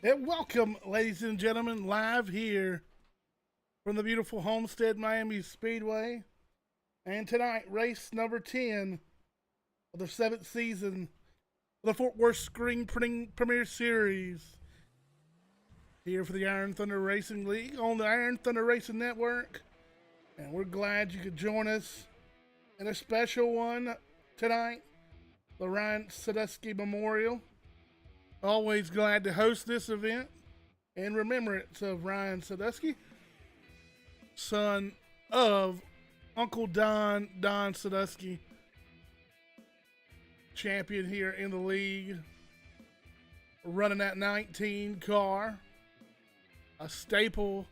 And welcome, ladies and gentlemen, live here from the beautiful Homestead Miami Speedway. And tonight, race number 10 of the 7th season of the Fort Worth Screen Printing Premier Series. Here for the Iron Thunder Racing League on the Iron Thunder Racing Network. And we're glad you could join us in a special one tonight, the Ryan Sadusky Memorial. Always glad to host this event in remembrance of Ryan Sadusky, son of Uncle Don Sadusky, champion here in the league, running that 19 car, a staple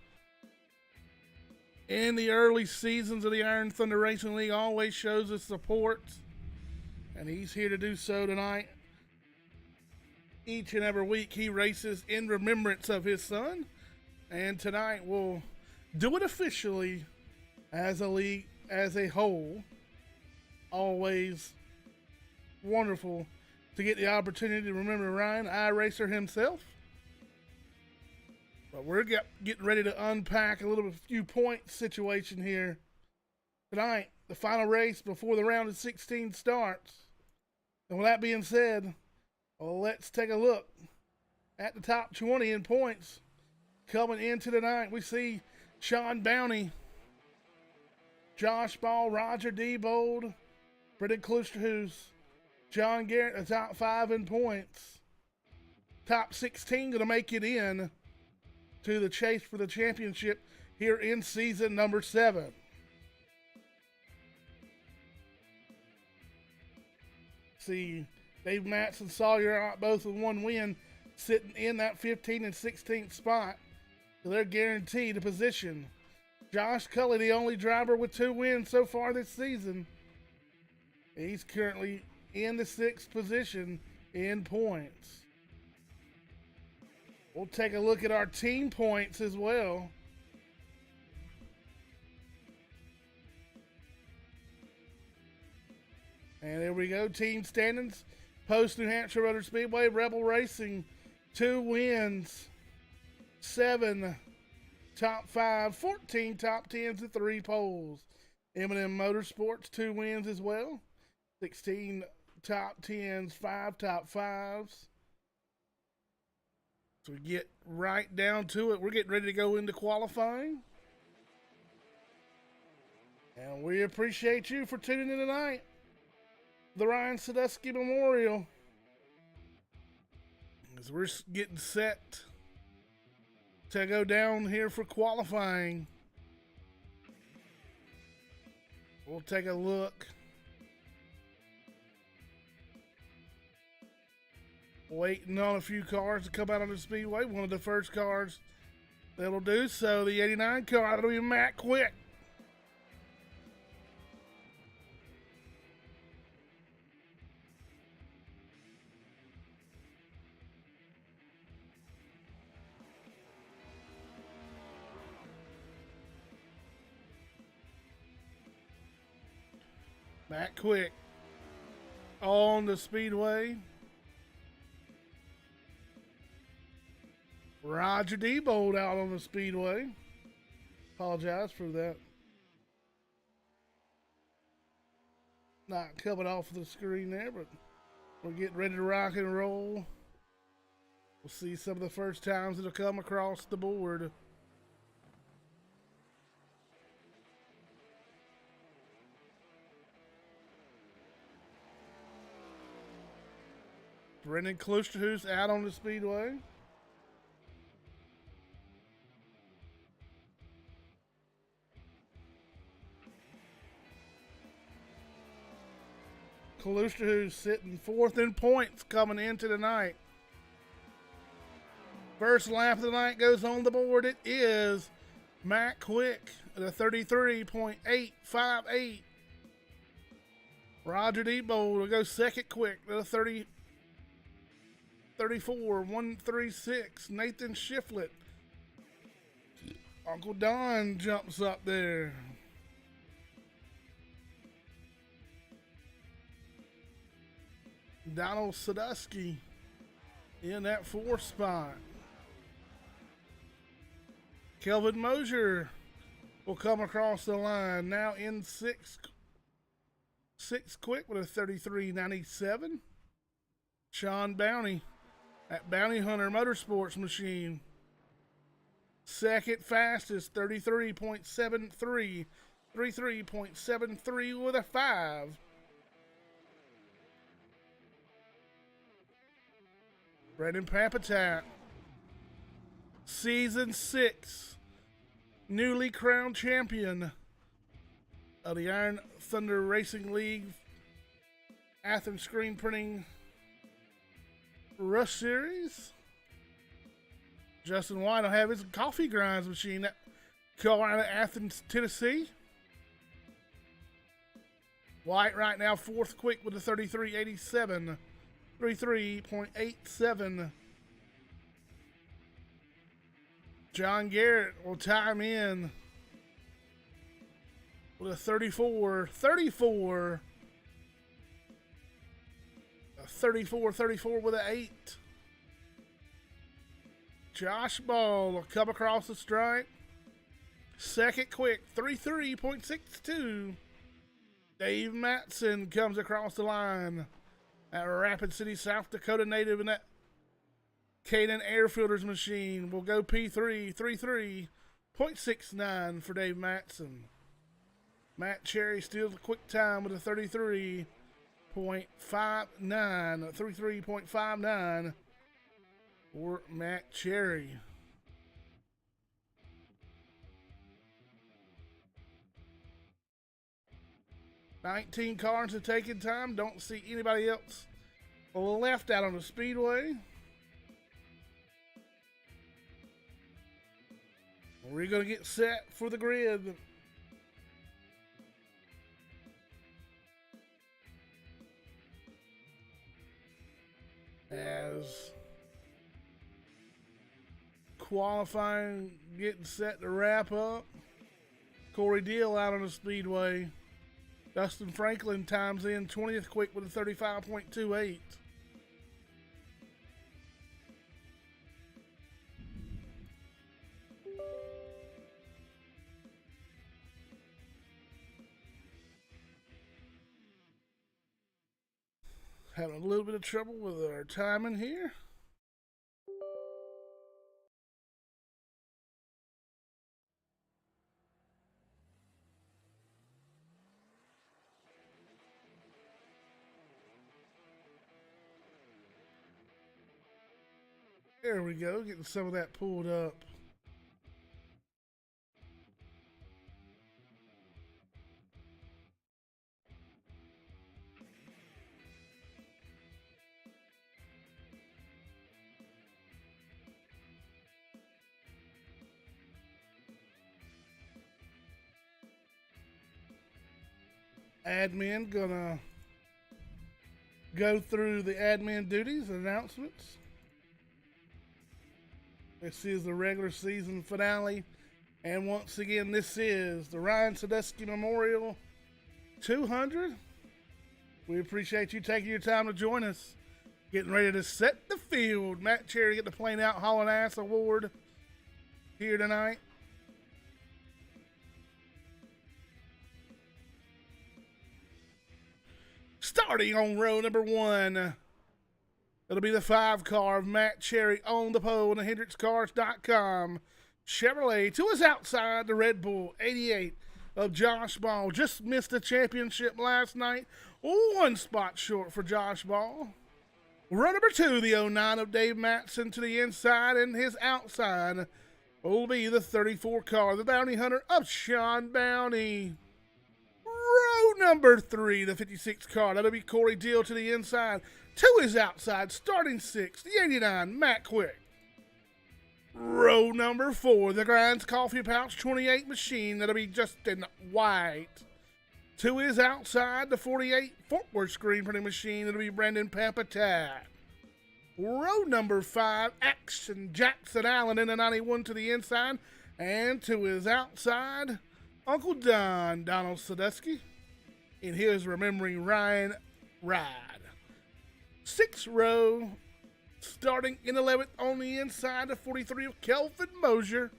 in the early seasons of the Iron Thunder Racing League, always shows his support, and he's here to do so tonight. Each and every week he races in remembrance of his son, and tonight we'll do it officially as a league as a whole. Always wonderful to get the opportunity to remember Ryan, iRacer himself. But we're getting ready to unpack a few point situation here tonight, the final race before the round of 16 starts. And with that being said, well, let's take a look at the top 20 in points coming into the night. We see Sean Bounty, Josh Ball, Roger Diebold, Brendan Klusterhuis, John Garrett, the top 5 in points. Top 16 going to make it in to the chase for the championship here in season number 7. See Dave Matz and Sawyer out both with one win, sitting in that 15th and 16th spot. So they're guaranteed a position. Josh Cully, the only driver with 2 wins so far this season. He's currently in the 6th position in points. We'll take a look at our team points as well. And there we go, team standings. Post New Hampshire Motor Speedway, Rebel Racing, 2 wins, 7 top 5, 14 top 10s, and 3 poles. M&M Motorsports, 2 wins as well, 16 top 10s, 5 top 5s. So we get right down to it. We're getting ready to go into qualifying. And we appreciate you for tuning in tonight. The Ryan Sadusky Memorial, as we're getting set to go down here for qualifying. We'll take a look. Waiting on a few cars to come out on the speedway. One of the first cars that'll do so, the 89 car, that'll be Matt Quick. Matt Quick on the speedway. Roger Diebold out on the speedway. Apologize for that. Not coming off the screen there, but we're getting ready to rock and roll. We'll see some of the first times that'll come across the board. Brendan Klusterhuis out on the speedway. Klusterhuis sitting 4th in points coming into the night. First lap of the night goes on the board. It is Matt Quick at a 33.858. Roger Diebold will go second quick at a 34.136. Nathan Shiflett. Uncle Don jumps up there. Donald Sadusky in that 4th spot. Kelvin Mosier will come across the line. Now in six quick with a 33.97. Sean Bounty at Bounty Hunter Motorsports Machine. Second fastest, 33.73. 33.73 with a 5. Brandon Papatat. Season 6. Newly crowned champion of the Iron Thunder Racing League Athens Screen Printing Rush Series. Justin White will have his coffee grinds machine at Carolina, Athens, Tennessee. White right now 4th quick with a 33.87. 33.87. John Garrett will time in with a 34. 34 with an 8. Josh Ball will come across the stripe. Second quick, 33.62. Dave Matson comes across the line. At Rapid City, South Dakota native in that Caden Airfielders machine will go P3, 33.69 for Dave Matson. Matt Cherry steals a quick time with a 33.59. 33.59 for Matt Cherry. $19 cars are taking time. Don't see anybody else left out on the Speedway. We're going to get set for the grid. As qualifying getting set to wrap up. Corey Deal out on the Speedway. Dustin Franklin times in 20th quick with a 35.28. Having a little bit of trouble with our timing here. There we go, getting some of that pulled up. Admin gonna go through the admin duties and announcements. This is the regular season finale. And once again, this is the Ryan Sadusky Memorial 200. We appreciate you taking your time to join us. Getting ready to set the field. Matt Cherry get the Plain Out Hauling Ass Award here tonight. Starting on row number 1. It'll be the 5 car of Matt Cherry on the pole on the HendricksCars.com. Chevrolet to his outside, the Red Bull 88 of Josh Ball. Just missed the championship last night. 1 spot short for Josh Ball. Row number 2, the 09 of Dave Matson to the inside, and his outside will be the 34 car, the Bounty Hunter of Sean Bounty. Row number 3, the 56 car, that'll be Corey Deal to the inside. To his outside, starting 6, the 89, Matt Quick. Row number 4, the Grinds Coffee Pouch 28 machine, that'll be Justin White. To his outside, the 48 Fort Worth Screen Printing machine, that'll be Brandon Papatat. Row number 5, Action Jackson Allen in the 91 to the inside, and to his outside, Uncle Don, Donald Sadusky, in his Remembering Ryan ride. 6th row, starting in 11th on the inside, the 43 of Kelvin Mosier,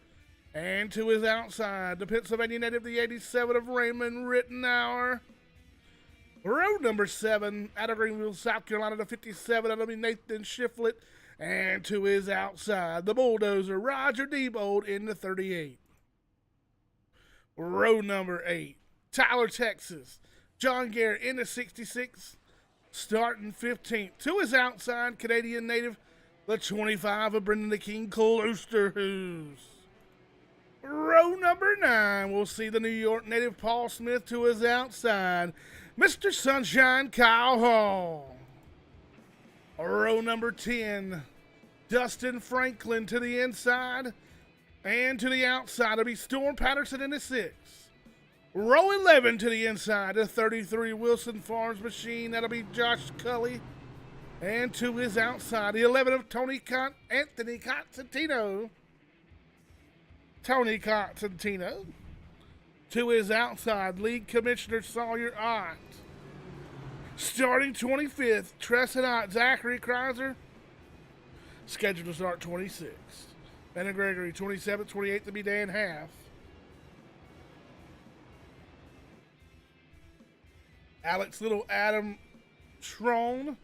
And to his outside, the Pennsylvania native, the 87 of Raymond Rittenauer. Road number 7, out of Greenville, South Carolina, the 57, that'll be Nathan Shiflett. And to his outside, the bulldozer, Roger Diebold in the 38. Road number 8, Tyler, Texas, John Garrett in the 66, starting 15th. To his outside, Canadian native, the 25 of Brendan the King Closterhoos. Row number 9, we'll see the New York native Paul Smith to his outside, Mr. Sunshine Kyle Hall. Row number 10, Dustin Franklin to the inside, and to the outside it'll be Storm Patterson in the 6. Row 11 to the inside, the 33 Wilson Farms Machine, that'll be Josh Cully. And to his outside, the 11 of Anthony Constantino. Tony Constantino. To his outside, League Commissioner Sawyer Ott. Starting 25th, Tresson Ott, Zachary Kreiser. Scheduled to start 26th. Ben and Gregory, 27th, 28th to be Dan Half. Alex Little, Adam Schroen,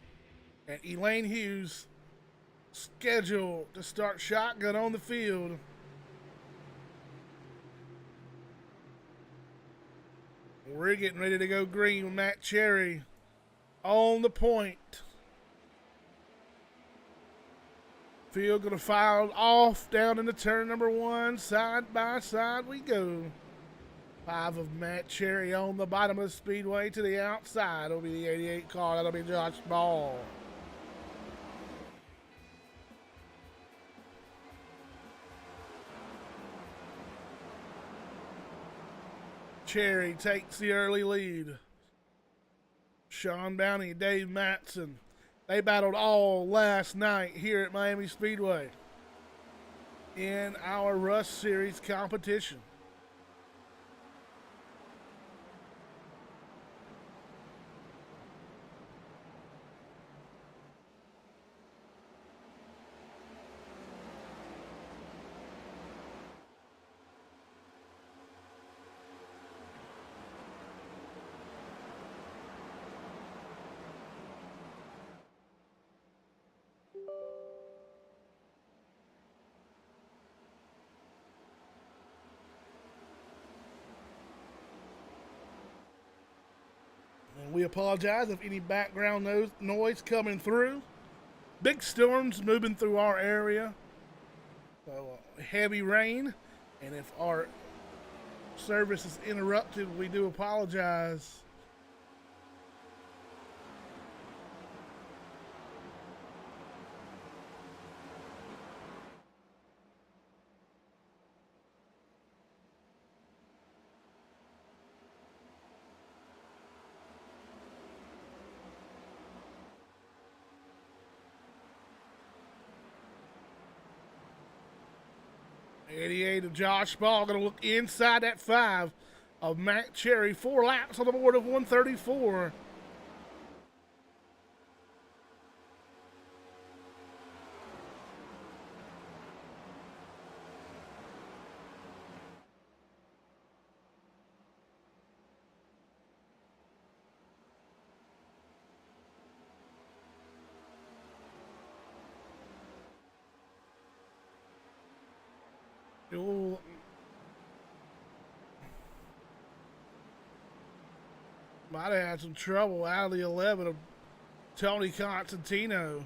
and Elaine Hughes scheduled to start shotgun on the field. We're getting ready to go green with Matt Cherry on the point. Field going to file off down into turn number 1. Side by side we go. 5 of Matt Cherry on the bottom of the speedway. To the outside will be the 88 car. That'll be Josh Ball. Cherry takes the early lead. Sean Bounty, Dave Matson. They battled all last night here at Miami Speedway in our Rush Series competition. And we apologize if any background noise coming through. Big storms moving through our area. So heavy rain. And if our service is interrupted, we do apologize. '88 of Josh Ball going to look inside that 5 of Matt Cherry. 4 laps on the board of 134. Ooh. Might have had some trouble out of the 11 of Tony Constantino.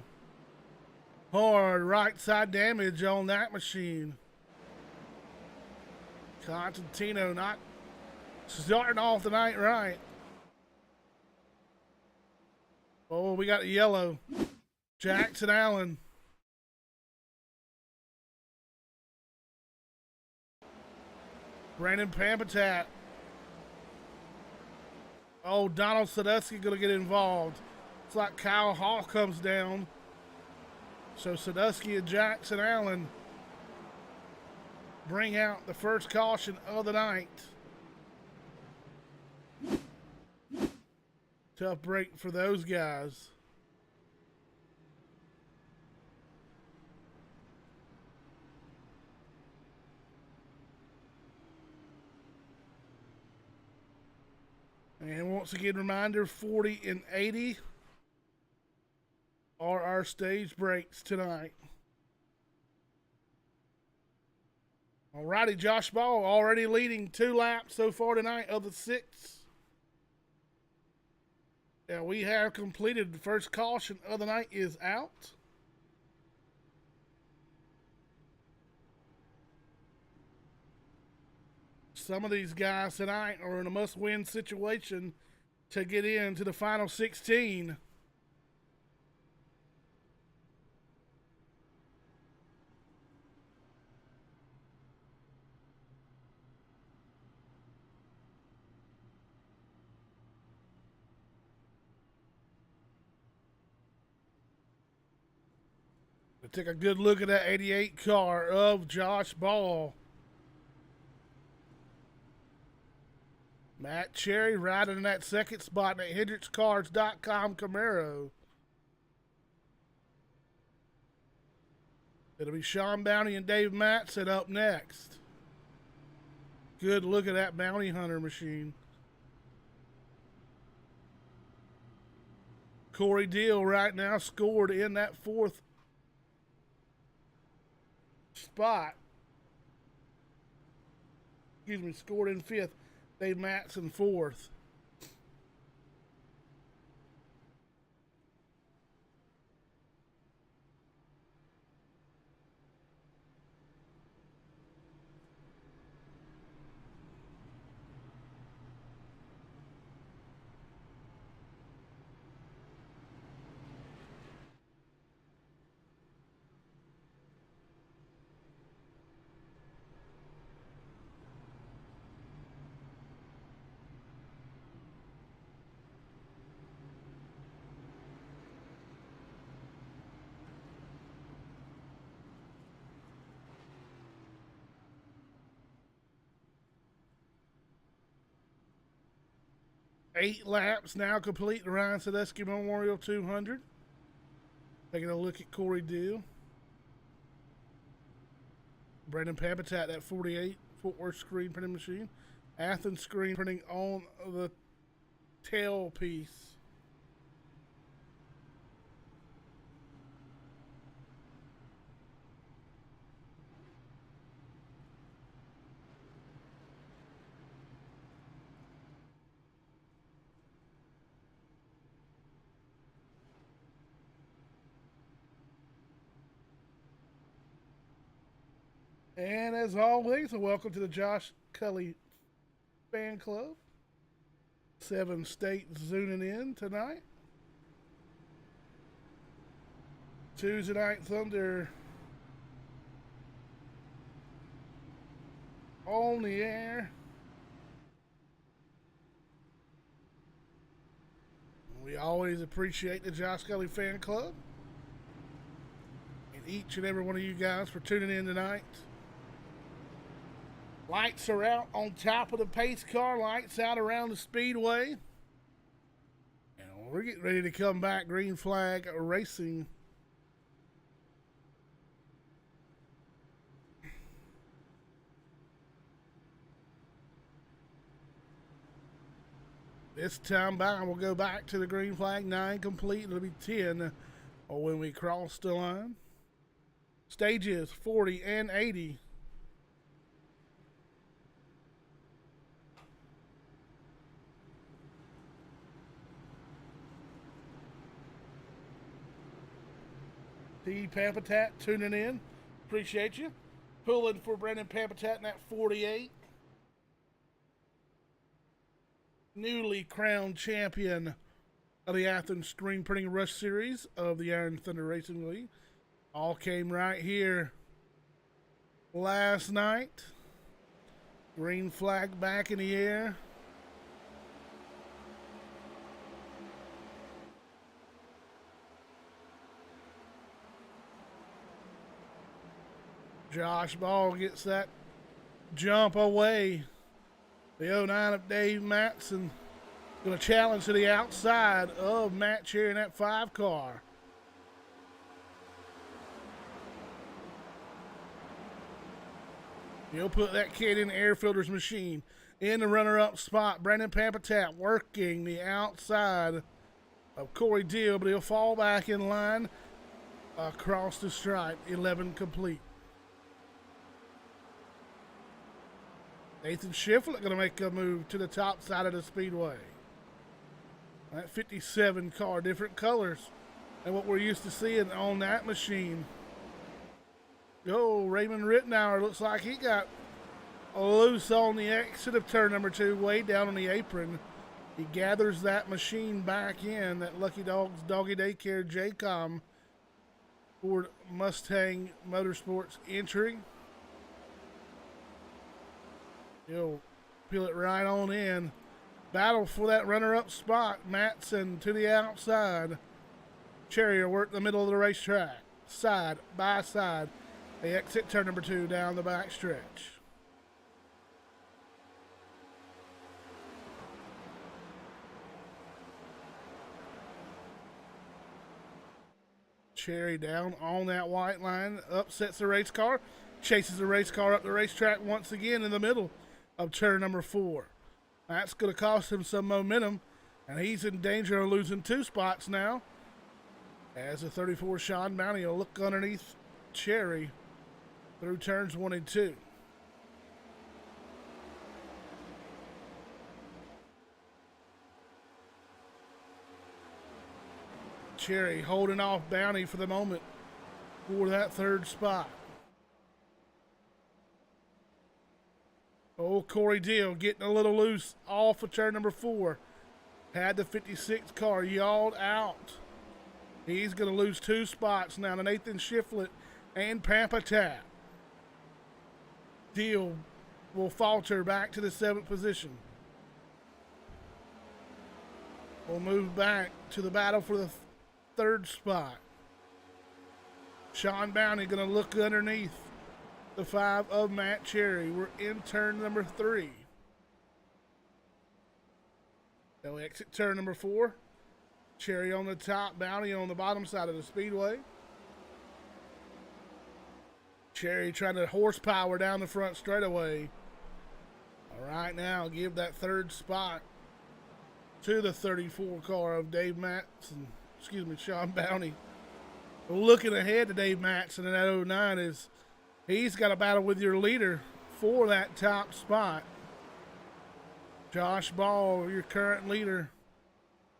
Hard right side damage on that machine. Constantino not starting off the night right. Oh, we got the yellow. Jackson Allen. Brandon Pampatat. Oh, Donald Sadusky going to get involved. It's like Kyle Hall comes down. So Sadusky and Jackson Allen bring out the first caution of the night. Tough break for those guys. And once again, reminder, 40 and 80 are our stage breaks tonight. Alrighty, Josh Ball already leading 2 laps so far tonight of the 6. Yeah, we have completed the first caution of the night is out. Some of these guys tonight are in a must-win situation to get into the final 16. We'll take a good look at that 88 car of Josh Ball. Matt Cherry riding in that second spot in that HendricksCars.com Camaro. It'll be Sean Bounty and Dave Matson up next. Good look at that bounty hunter machine. Corey Deal right now scored in that 4th spot. Excuse me, scored in 5th. Dave Matson 4th. Eight laps now complete the Ryan Sadusky Memorial 200. Taking a look at Corey Deal. Brandon Papitat, that 48 Fort Worth screen printing machine. Athens screen printing on the tail piece. And as always, a welcome to the Josh Cully fan club. 7 states zooming in tonight. Tuesday Night Thunder on the air. We always appreciate the Josh Cully fan club and each and every one of you guys for tuning in tonight. Lights are out on top of the pace car. Lights out around the Speedway. And we're getting ready to come back. Green flag racing. This time by, we'll go back to the green flag. 9 complete. It'll be 10 when we cross the line. Stages 40 and 80. T. Papitat tuning in. Appreciate you. Pulling for Brandon Papitat in that 48. Newly crowned champion of the Athens Screen Printing Rush Series of the Iron Thunder Racing League. All came right here last night. Green flag back in the air. Josh Ball gets that jump away. The 09 of Dave Matson going to challenge to the outside of Matt Cherry in that 5 car. He'll put that kid in the air filters machine. In the runner-up spot, Brandon Pampatat working the outside of Corey Deal, but he'll fall back in line across the stripe. 11 complete. Nathan Shiflett going to make a move to the top side of the Speedway. That 57 car, different colors than what we're used to seeing on that machine. Oh, Raymond Rittenauer looks like he got loose on the exit of turn number 2, way down on the apron. He gathers that machine back in, that Lucky Dogs Doggy Daycare JCOM Ford Mustang Motorsports entry. He'll peel it right on in. Battle for that runner-up spot. Matson to the outside. Cherry will work the middle of the racetrack. Side by side. They exit turn number 2 down the back stretch. Cherry down on that white line. Upsets the race car. Chases the race car up the racetrack once again in the middle of turn number 4. That's going to cost him some momentum, and he's in danger of losing 2 spots now. As the 34 Sean Bounty will look underneath Cherry through turns 1 and 2. Cherry holding off Bounty for the moment for that 3rd spot. Oh, Corey Deal getting a little loose off of turn number 4. Had the 56 car yawed out. He's going to lose 2 spots now to Nathan Shiflett and Pampatat. Deal will falter back to the 7th position. We'll move back to the battle for the 3rd spot. Sean Bounty going to look underneath the 5 of Matt Cherry. We're in turn number 3. They'll exit turn number 4. Cherry on the top, Bounty on the bottom side of the Speedway. Cherry trying to horsepower down the front straightaway. All right, now give that 3rd spot to the 34 car of Dave Matson. Excuse me, Sean Bounty. Looking ahead to Dave Matson in that 09 is he's got a battle with your leader for that top spot. Josh Ball, your current leader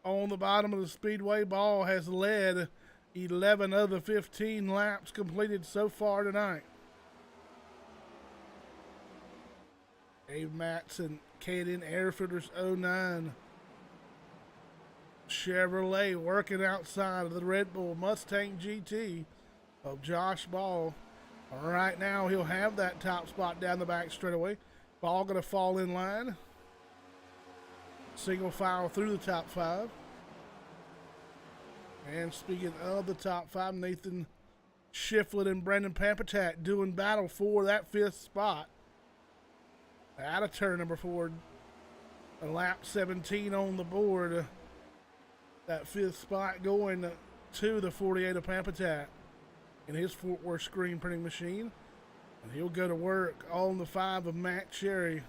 on the bottom of the Speedway. Ball has led 11 of the 15 laps completed so far tonight. Dave Matson, Caden Airfielders 09. Chevrolet working outside of the Red Bull Mustang GT of Josh Ball. Right now he'll have that top spot down the back straightaway. Ball going to fall in line. Single file through the top 5. And speaking of the top 5, Nathan Shiflett and Brandon Pampatat doing battle for that 5th spot. Out of turn number 4. A lap 17 on the board. That 5th spot going to the 48 of Pampatat in his Fort Worth screen printing machine. And he'll go to work on the 5 of Matt Cherry.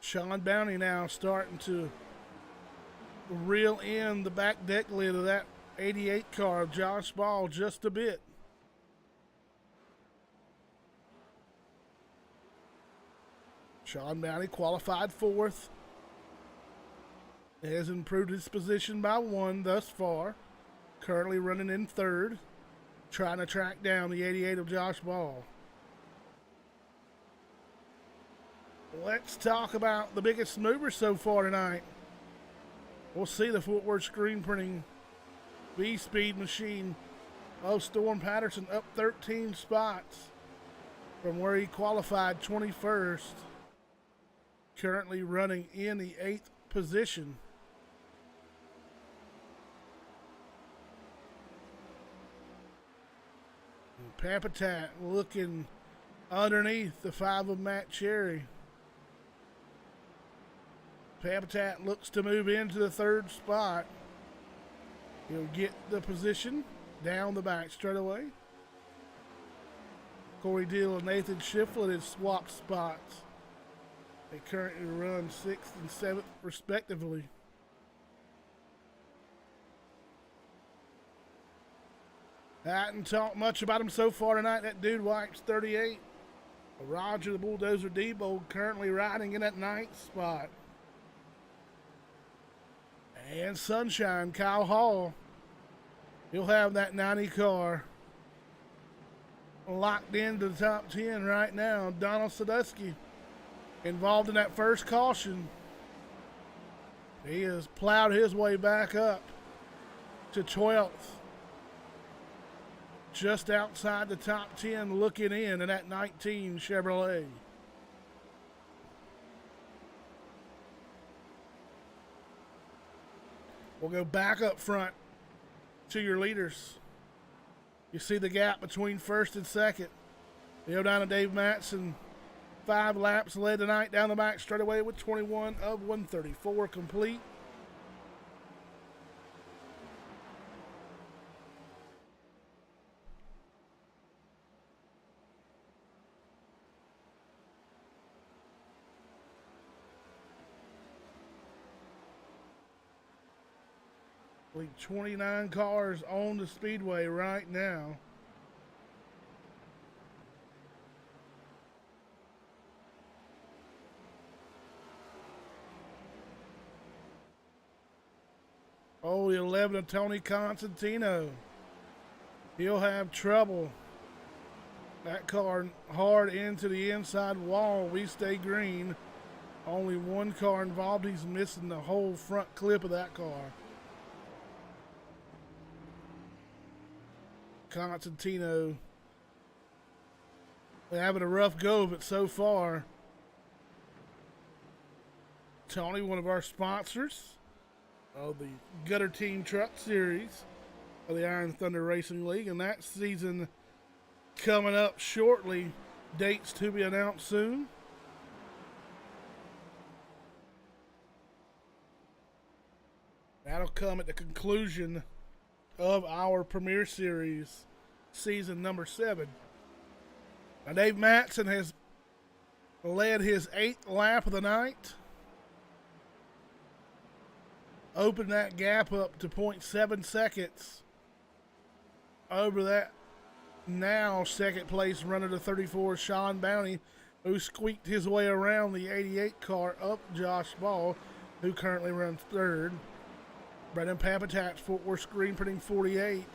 Sean Bounty now starting to reel in the back deck lid of that 88 car of Josh Ball just a bit. Sean Bounty qualified 4th. Has improved his position by 1 thus far. Currently running in 3rd. Trying to track down the 88 of Josh Ball. Let's talk about the biggest mover so far tonight. We'll see the Fort Worth screen printing V-Speed machine of Storm Patterson up 13 spots from where he qualified 21st. Currently running in the 8th position. Pampatat looking underneath the 5 of Matt Cherry. Pampatat looks to move into the 3rd spot. He'll get the position down the back straightaway. Corey Deal and Nathan Shiflett have swapped spots. They currently run 6th and 7th respectively. I hadn't talked much about him so far tonight. That dude wipes 38. Roger the Bulldozer Debo currently riding in that 9th spot. And Sunshine, Kyle Hall. He'll have that 90 car locked into the top 10 right now. Donald Sadusky involved in that first caution. He has plowed his way back up to 12th. Just outside the top 10 looking in that 19 Chevrolet. We'll go back up front to your leaders. You see the gap between first and second. We go down to Dave Matson. 5 laps led tonight down the back straightaway with 21 of 134 complete. Only 29 cars on the Speedway right now. Oh, the 11 of Tony Constantino. He'll have trouble. That car hard into the inside wall. We stay green. Only one car involved. He's missing the whole front clip of that car. Constantino having a rough go of it so far. Tony, one of our sponsors of the Gutter Team Truck Series of the Iron Thunder Racing League, and that season coming up shortly. Dates to be announced soon. That'll come at the conclusion of our Premier Series season number 7. Now Dave Matson has led his 8th lap of the night. Opened that gap up to 0.7 seconds over that now second place runner to 34, Sean Bounty, who squeaked his way around the 88 car up Josh Ball, who currently runs 3rd. Brendan Papatatch, Fort Worth screen printing 48,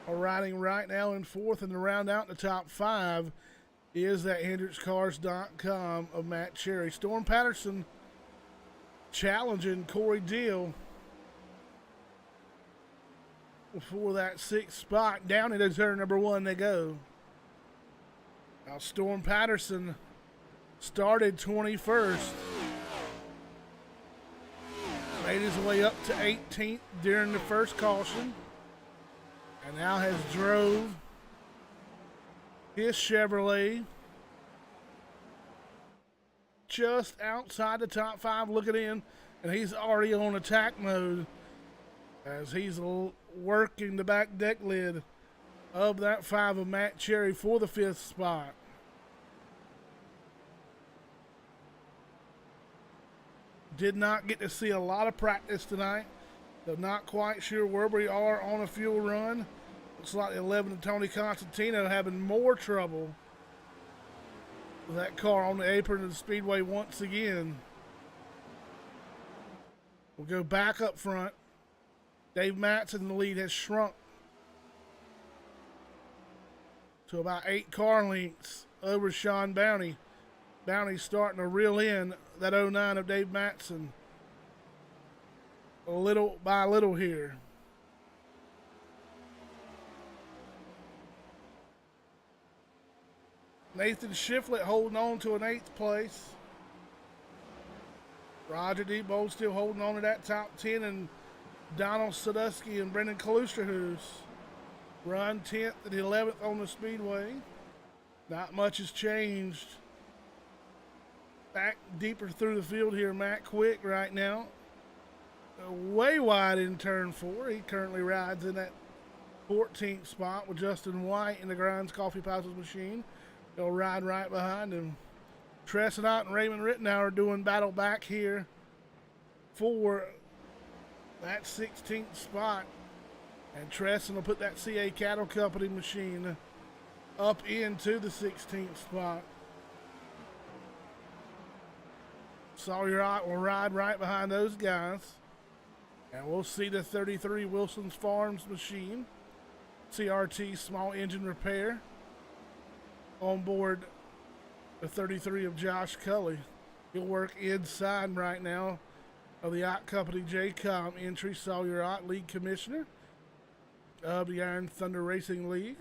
are riding right now in 4th, and to round out the top 5 is that HendricksCars.com of Matt Cherry. Storm Patterson challenging Corey Deal for that 6th spot. Down into turn number 1 they go. Now Storm Patterson started 21st. Made his way up to 18th during the first caution, and now has drove his Chevrolet just outside the top 5 looking in, and he's already on attack mode as he's working the back deck lid of that 5 of Matt Cherry for the 5th spot. Did not get to see a lot of practice tonight. They're not quite sure where we are on a fuel run. Looks like the 11 of Tony Constantino having more trouble with that car on the apron of the Speedway once again. We'll go back up front. Dave Matson, the lead, has shrunk to about 8 car lengths over Sean Bounty. Bounty starting to reel in that 09 of Dave Matson a little by little here. Nathan Shiflett holding on to an 8th place. Roger Debo still holding on to that top 10, and Donald Sadusky and Brendan Kalusterhus run 10th and 11th on the Speedway. Not much has changed. Back deeper through the field here, Matt Quick right now. Way wide in turn 4. He currently rides in that 14th spot with Justin White in the Grinds Coffee Pouches machine. He'll ride right behind him. Tresnant and Raymond Rittenauer doing battle back here for that 16th spot. And Tresson will put that CA Cattle Company machine up into the 16th spot. Sawyer will ride right behind those guys. And we'll see the 33 Wilson's Farms machine, CRT small engine repair, on board the 33 of Josh Cully. He'll work inside right now of the Yacht Company JCOM entry. Sawyer Ott, league commissioner of the Iron Thunder Racing League.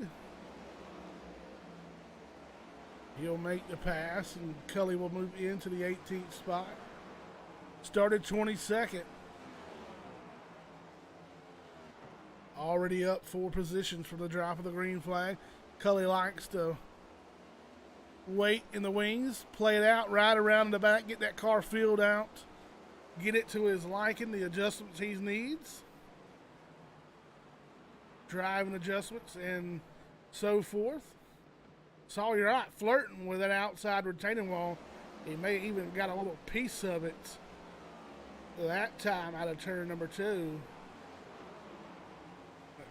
He'll make the pass, and Cully will move into the 18th spot. Started 22nd. Already up 4 positions from the drop of the green flag. Cully likes to wait in the wings, play it out, ride around in the back, get that car filled out, get it to his liking, the adjustments he needs, driving adjustments, and so forth. Sawyer Ott flirting with that outside retaining wall. He may even got a little piece of it that time out of turn number 2.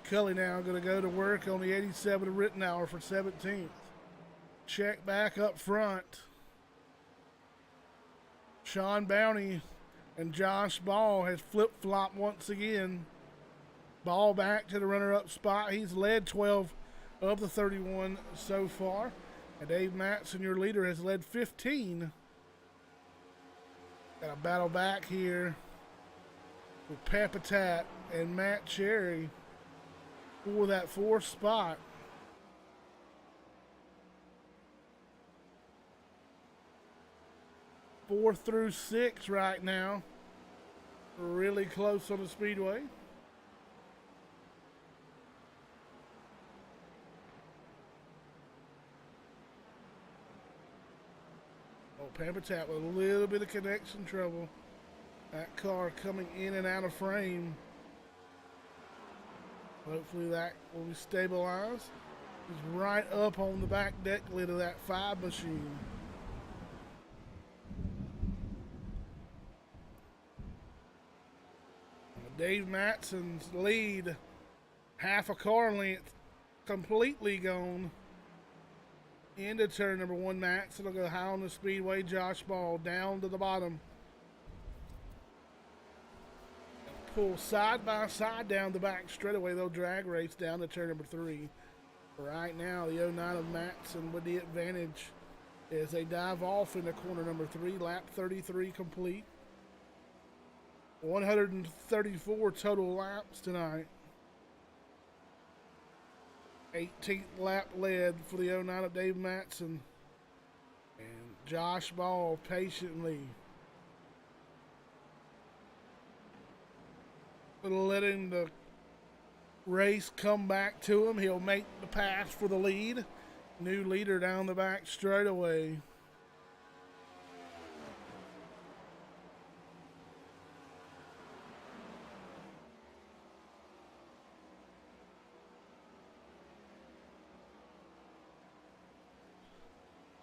Cully now going to go to work on the 87 of Rittenauer for 17th. Check back up front. Sean Bounty and Josh Ball has flip-flopped once again. Ball back to the runner-up spot. He's led 12 of the 31 so far. And Dave Matson, your leader, has led 15. Got a battle back here with Papatat and Matt Cherry for that 4th spot. Four through 6 right now. Really close on the Speedway. Oh, Papatat with a little bit of connection trouble. That car coming in and out of frame. Hopefully that will be stabilized. He's right up on the back deck lid of that 5 machine. Dave Matson's lead, half a car length, completely gone. Into turn number 1, Matson will go high on the Speedway. Josh Ball down to the bottom. Pull side by side down the back straightaway. They'll drag race down to turn number 3. Right now, the 09 of Matson with the advantage as they dive off into corner number 3. Lap 33 complete. 134 total laps tonight. 18th lap led for the 09 of Dave Matson. And Josh Ball patiently letting the race come back to him. He'll make the pass for the lead. New leader down the back straightaway.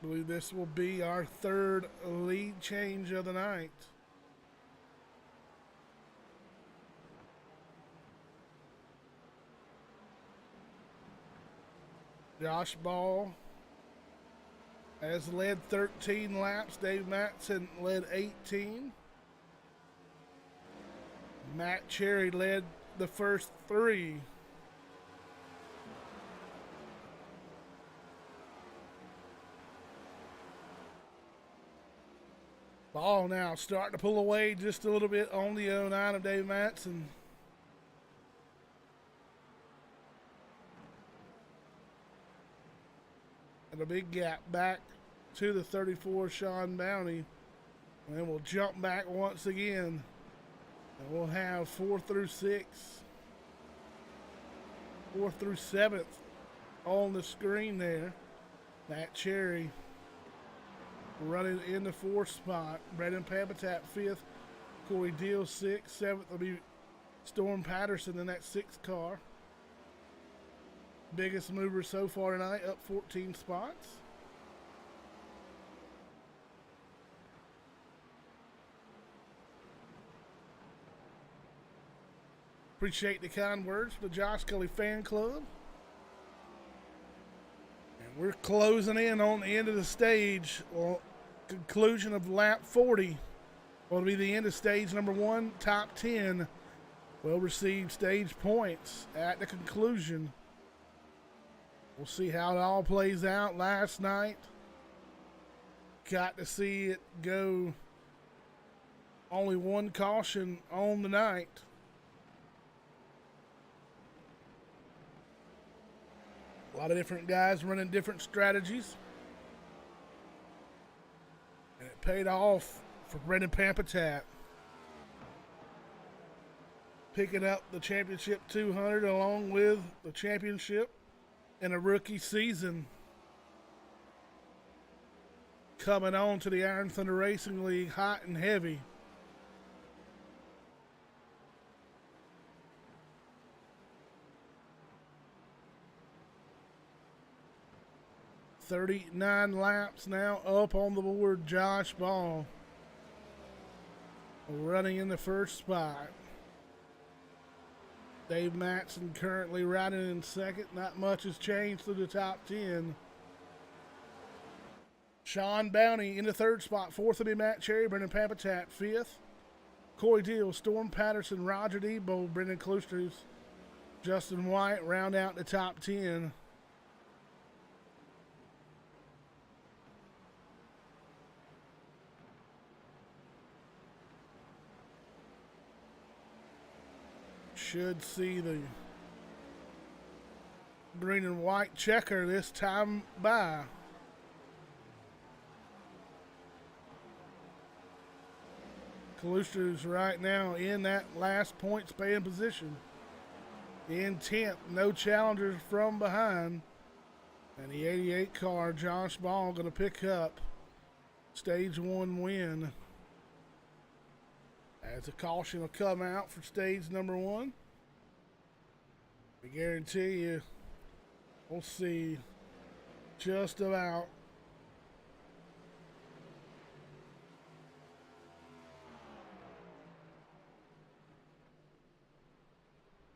I believe this will be our 3rd lead change of the night. Josh Ball has led 13 laps. Dave Matson led 18. Matt Cherry led the first 3. Ball now starting to pull away just a little bit on the 09 of Dave Matson. And a big gap back to the 34 Sean Bounty. And then we'll jump back once again. And we'll have 4 through 6. 4th through 7th on the screen there. Matt Cherry running in the 4th spot. Brendan Papatat 5th. Corey Deal 6th. 7th will be Storm Patterson in that 6th car. Biggest mover so far tonight, up 14 spots. Appreciate the kind words for the Josh Cully fan club. And we're closing in on the end of the stage. Well, conclusion of lap 40 will be the end of stage number 1. Top 10 will receive stage points at the conclusion. We'll see how it all plays out. Last night, got to see it go. Only one caution on the night. A lot of different guys running different strategies. And it paid off for Brendan Pampatat. Picking up the championship 200 along with the championship in a rookie season. Coming on to the Iron Thunder Racing League hot and heavy. "39 laps now up on the board. Josh Ball running in the first spot. Dave Matson currently riding in second. Not much has changed through the top 10. Sean Bounty in the third spot. Fourth will be Matt Cherry. Brendan Pampatat fifth. Corey Deal, Storm Patterson, Roger Debo, Brendan Klusters, Justin White round out the top 10. Should see the green and white checker this time by. Kalusters right now in that last points paying position. In 10th, no challengers from behind. And the 88 car, Josh Ball, going to pick up stage 1 win. As a caution will come out for stage number 1. I guarantee you we'll see just about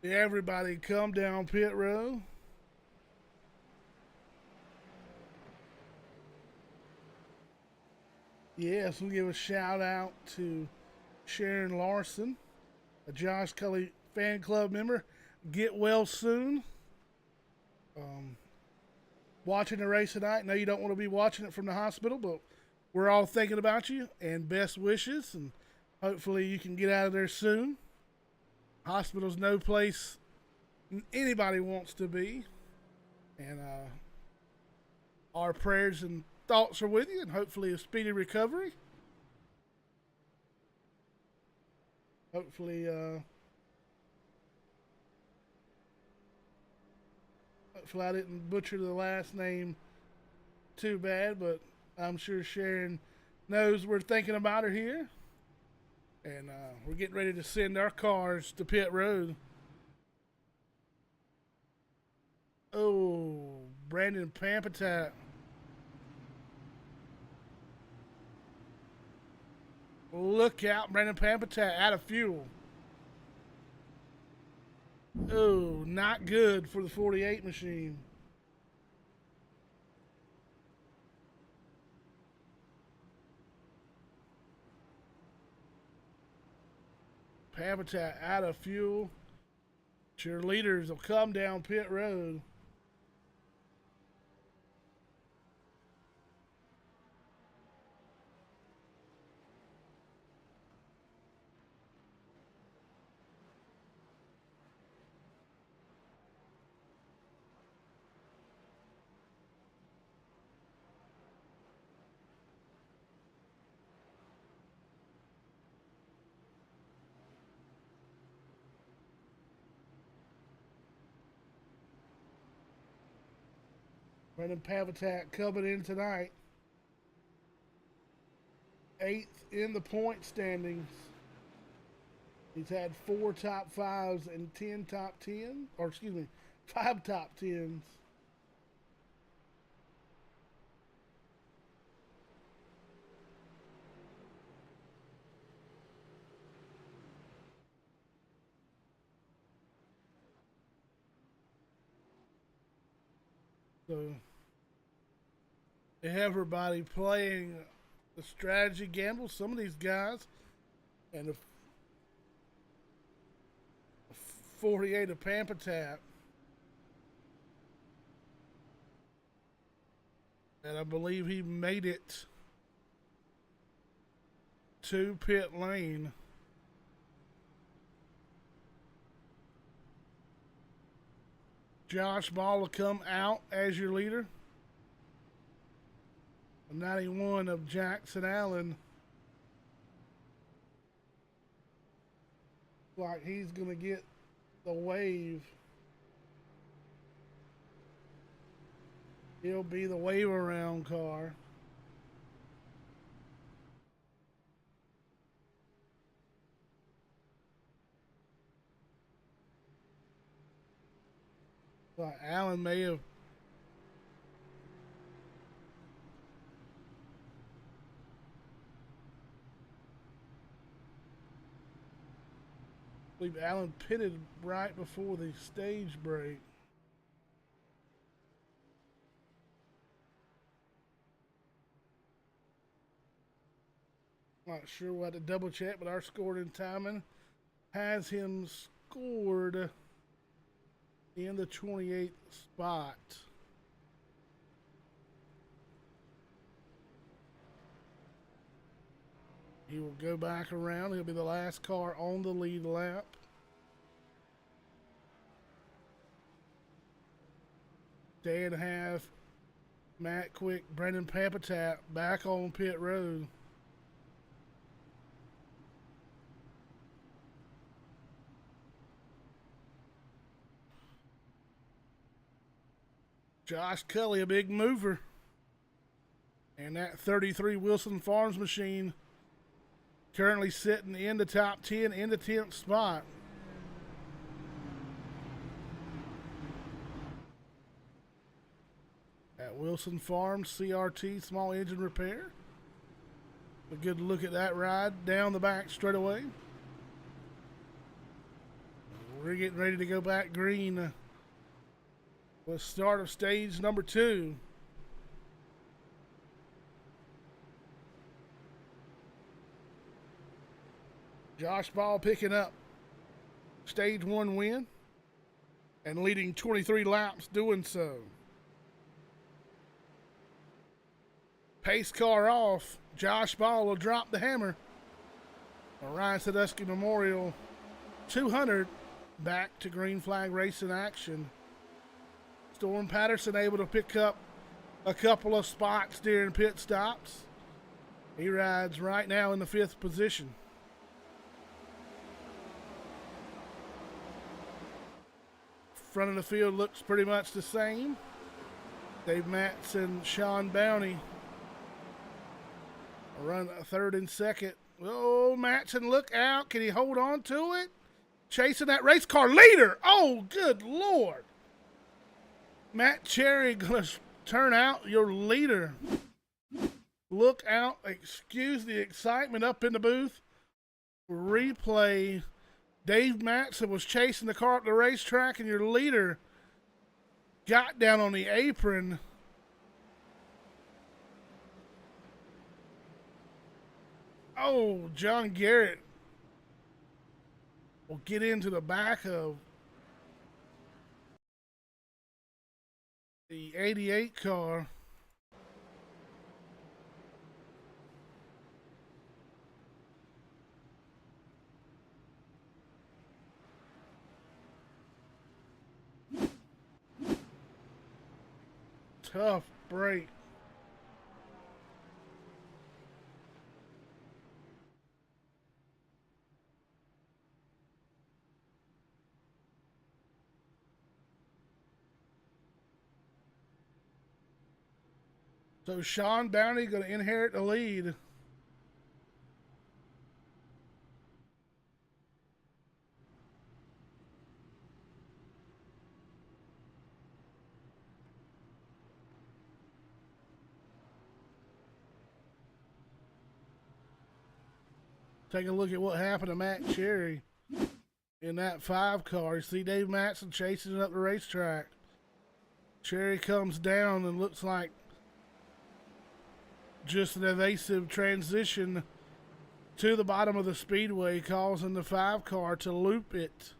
everybody come down pit road. Yes, we'll give a shout out to Sharon Larson, a Josh Cully fan club member. Get well soon. Watching the race tonight. Know you don't want to be watching it from the hospital, but we're all thinking about you and best wishes, and hopefully you can get out of there soon. Hospital's no place anybody wants to be, and our prayers and thoughts are with you, and hopefully a speedy recovery. Hopefully I didn't butcher the last name too bad, but I'm sure Sharon knows we're thinking about her here. And we're getting ready to send our cars to pit road. Oh, Brandon Pampatat. Look out, Brandon Pampatat out of fuel. Oh, not good for the 48 machine. Pampatat out of fuel. Cheerleaders will come down pit road. Brendan Pampatat coming in tonight. 8th in the point standings. He's had 4 top 5s and 10 top 10s, or excuse me, 5 top 10s. So everybody playing the strategy gamble. Some of these guys, and the 48 of Pampatap. And I believe he made it to pit lane. Josh Ball will come out as your leader. 91 of Jackson Allen. Like he's going to get the wave. He'll be the wave around car. Like Allen may have I believe Allen pitted right before the stage break. Not sure we'll have to double check, but our scored in timing has him scored in the 28th spot. He will go back around. He'll be the last car on the lead lap. Dan Half, Matt Quick, Brendan Pampatap back on pit road. Josh Cully, a big mover. And that 33 Wilson Farms machine currently sitting in the top 10, in the 10th spot. At Wilson Farms, CRT, small engine repair. A good look at that ride down the back straightaway. We're getting ready to go back green with start of stage number 2. Josh Ball picking up stage 1 win and leading 23 laps doing so. Pace car off. Josh Ball will drop the hammer. Ryan Sadusky Memorial 200 back to green flag racing action. Storm Patterson able to pick up a couple of spots during pit stops. He rides right now in the 5th position. Front of the field looks pretty much the same. Dave Matson, Sean Bounty run 3rd and 2nd. Oh, Matson, look out. Can he hold on to it? Chasing that race car leader. Oh, good Lord. Matt Cherry going to turn out your leader. Look out. Excuse the excitement up in the booth. Replay. Dave Matson was chasing the car up the racetrack, and your leader got down on the apron. Oh, John Garrett will get into the back of the 88 car. Tough break. So Sean Bounty going to inherit the lead. Take a look at what happened to Matt Cherry in that 5 car. You see Dave Matson chasing it up the racetrack. Cherry comes down and looks like just an evasive transition to the bottom of the speedway, causing the 5 car to loop it.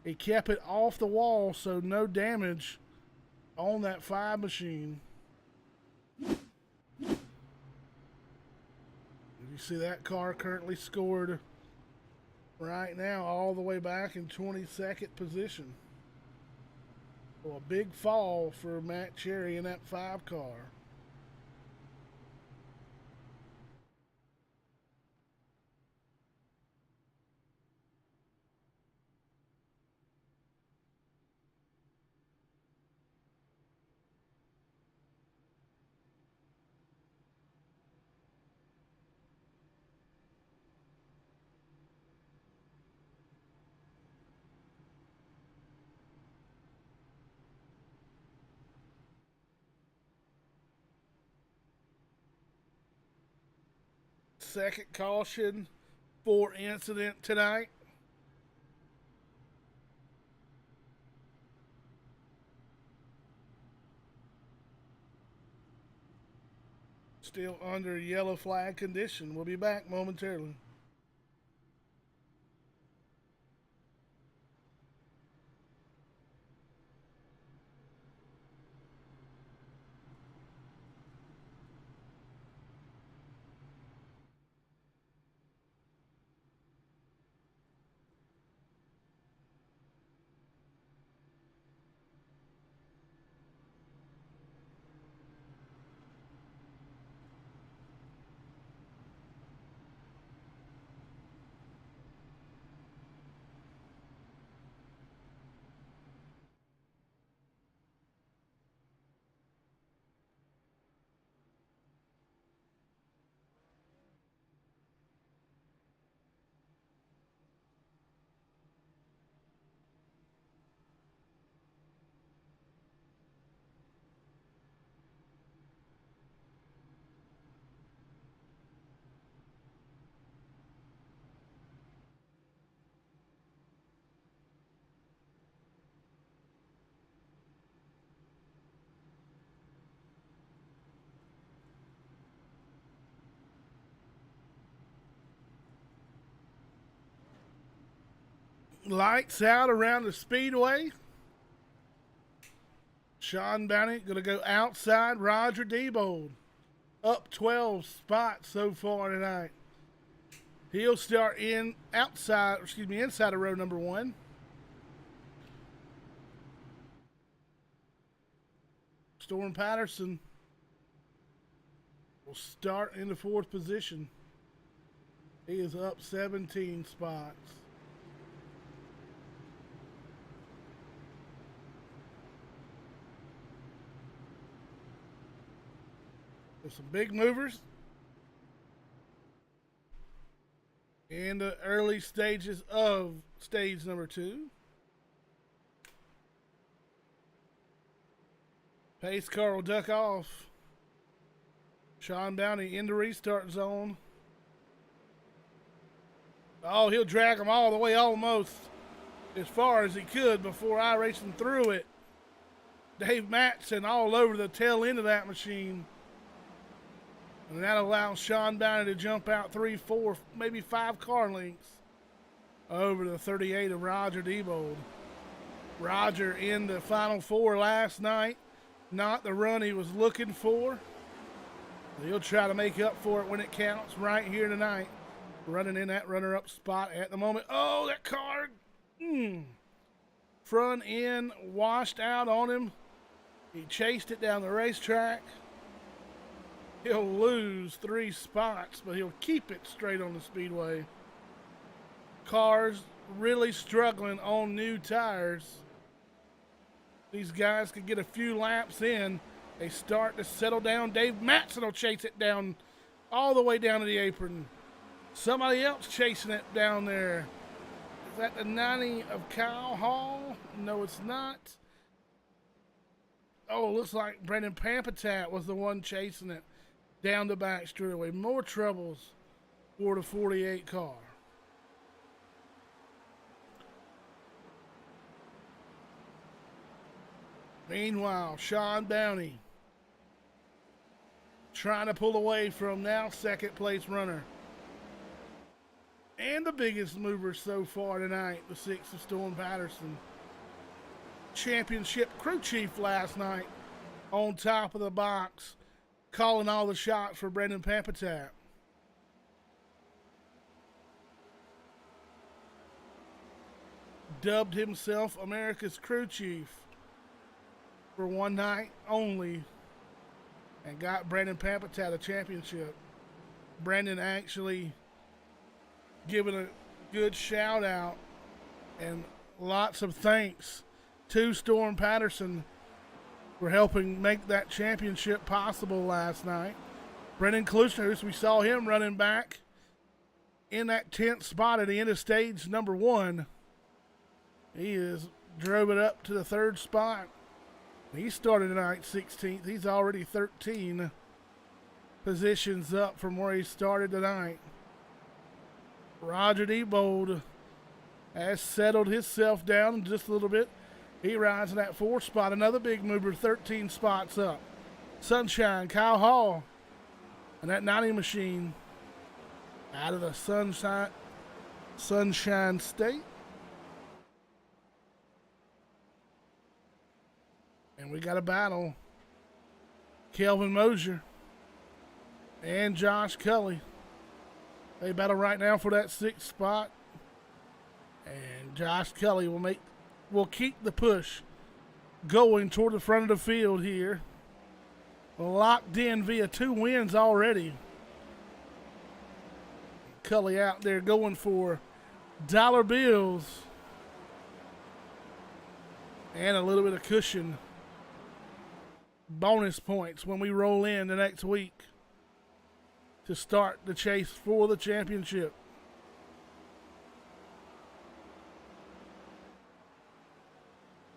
He kept it off the wall, so no damage on that 5 machine. You see that car currently scored right now all the way back in 22nd position. So a big fall for Matt Cherry in that 5 car. Second caution for incident tonight. Still under yellow flag condition. We'll be back momentarily. Lights out around the speedway. Sean Bounty going to go outside Roger Diebold. Up 12 spots so far tonight. He'll start inside of row number 1. Storm Patterson will start in the 4th position. He is up 17 spots. There's some big movers in the early stages of stage number 2. Pace car will duck off. Sean Bounty in the restart zone. Oh, he'll drag him all the way almost as far as he could before I racing through it. Dave Matson all over the tail end of that machine. And that allows Sean Bounty to jump out 3, 4, maybe 5 car lengths over the 38 of Roger Diebold. Roger in the Final 4 last night. Not the run he was looking for. He'll try to make up for it when it counts right here tonight. Running in that runner-up spot at the moment. Oh, that car. Front end washed out on him. He chased it down the racetrack. He'll lose 3 spots, but he'll keep it straight on the speedway. Cars really struggling on new tires. These guys could get a few laps in. They start to settle down. Dave Matson will chase it down all the way down to the apron. Somebody else chasing it down there. Is that the 90 of Kyle Hall? No, it's not. Oh, it looks like Brendan Pampatat was the one chasing it down the back straightaway. More troubles for the 48 car. Meanwhile, Sean Bounty trying to pull away from now second place runner. And the biggest mover so far tonight, the 6 of Storm Patterson. Championship crew chief last night on top of the box, calling all the shots for Brendan Pampatap. Dubbed himself America's crew chief for one night only and got Brendan Pampatap a championship. Brendan actually giving a good shout out and lots of thanks to Storm Patterson for helping make that championship possible last night. Brendan Klusner, we saw him running back in that 10th spot at the end of stage number 1. He drove it up to the 3rd spot. He started tonight 16th. He's already 13 positions up from where he started tonight. Roger Diebold has settled himself down just a little bit. He rides in that 4th spot. Another big mover, 13 spots up. Sunshine, Kyle Hall, and that 90 machine out of the Sunshine State. And we got a battle. Kelvin Mosier and Josh Kelly. They battle right now for that 6th spot. And Josh Kelly will keep the push going toward the front of the field here. Locked in via 2 wins already. Kelly out there going for dollar bills and a little bit of cushion. Bonus points when we roll in the next week to start the chase for the championship.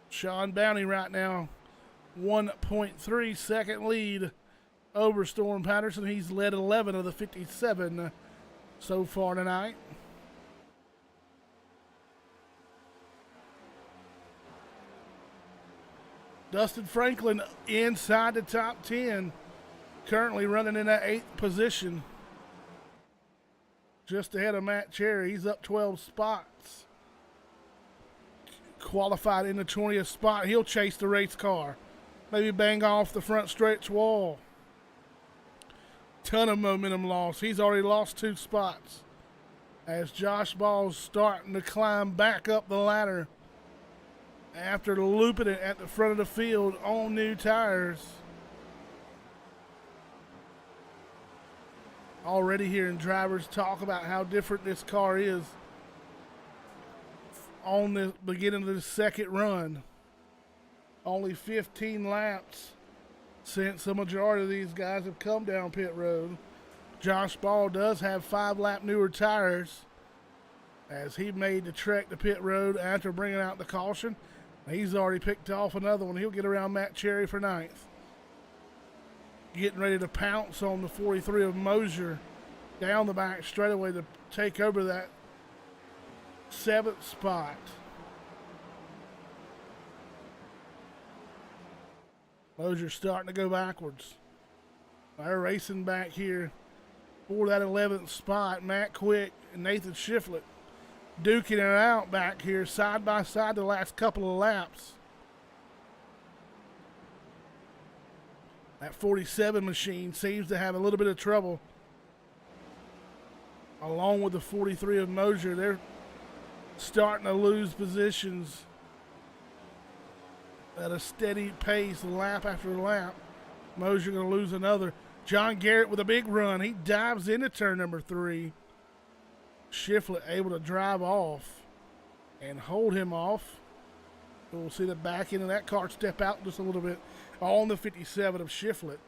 Sean Bounty right now, 1.3 second lead over Storm Patterson. He's led 11 of the 57 so far tonight. Dustin Franklin inside the top 10, currently running in that 8th position. Just ahead of Matt Cherry. He's up 12 spots. Qualified in the 20th spot. He'll chase the race car. Maybe bang off the front stretch wall. Ton of momentum loss. He's already lost 2 spots. As Josh Ball's starting to climb back up the ladder after looping it at the front of the field on new tires. Already hearing drivers talk about how different this car is on the beginning of the 2nd run. Only 15 laps since the majority of these guys have come down pit road. Josh Ball does have 5-lap newer tires as he made the trek to pit road after bringing out the caution. He's already picked off another one. He'll get around Matt Cherry for 9th. Getting ready to pounce on the 43 of Mosier down the back straightaway to take over that 7th spot. Mosier starting to go backwards. They're racing back here for that 11th spot. Matt Quick and Nathan Shiflett duking it out back here side by side the last couple of laps. That 47 machine seems to have a little bit of trouble. Along with the 43 of Mosier, they're starting to lose positions at a steady pace, lap after lap. Mosier going to lose another. John Garrett with a big run. He dives into turn number 3. Shiflett able to drive off and hold him off. We'll see the back end of that car step out just a little bit on the 57 of Shiflett.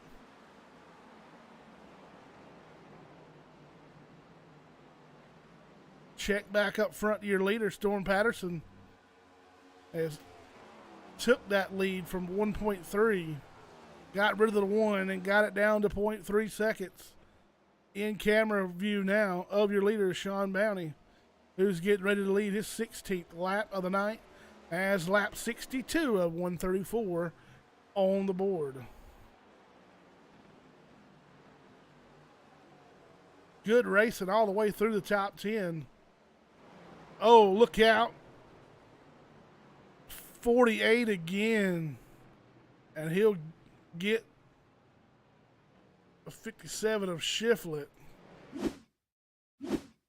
Check back up front to your leader, Storm Patterson, has took that lead from 1.3, got rid of the 1 and got it down to 0.3 seconds. In camera view now of your leader, Sean Bounty, who's getting ready to lead his 16th lap of the night as lap 62 of 134 on the board. Good racing all the way through the top 10. Oh, look out. 48 again. And he'll get a 57 of Shiflet.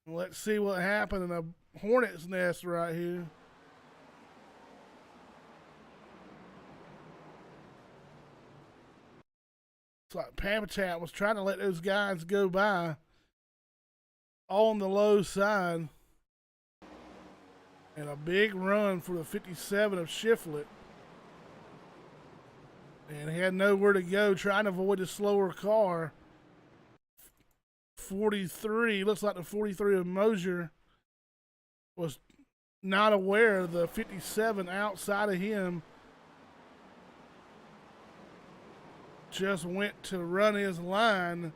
Let's see what happened in a hornet's nest right here. It's like Pampatat was trying to let those guys go by on the low side. And a big run for the 57 of Shiflet. And he had nowhere to go, trying to avoid the slower car. 43, looks like the 43 of Mosier was not aware of the 57 outside of him. Just went to run his line.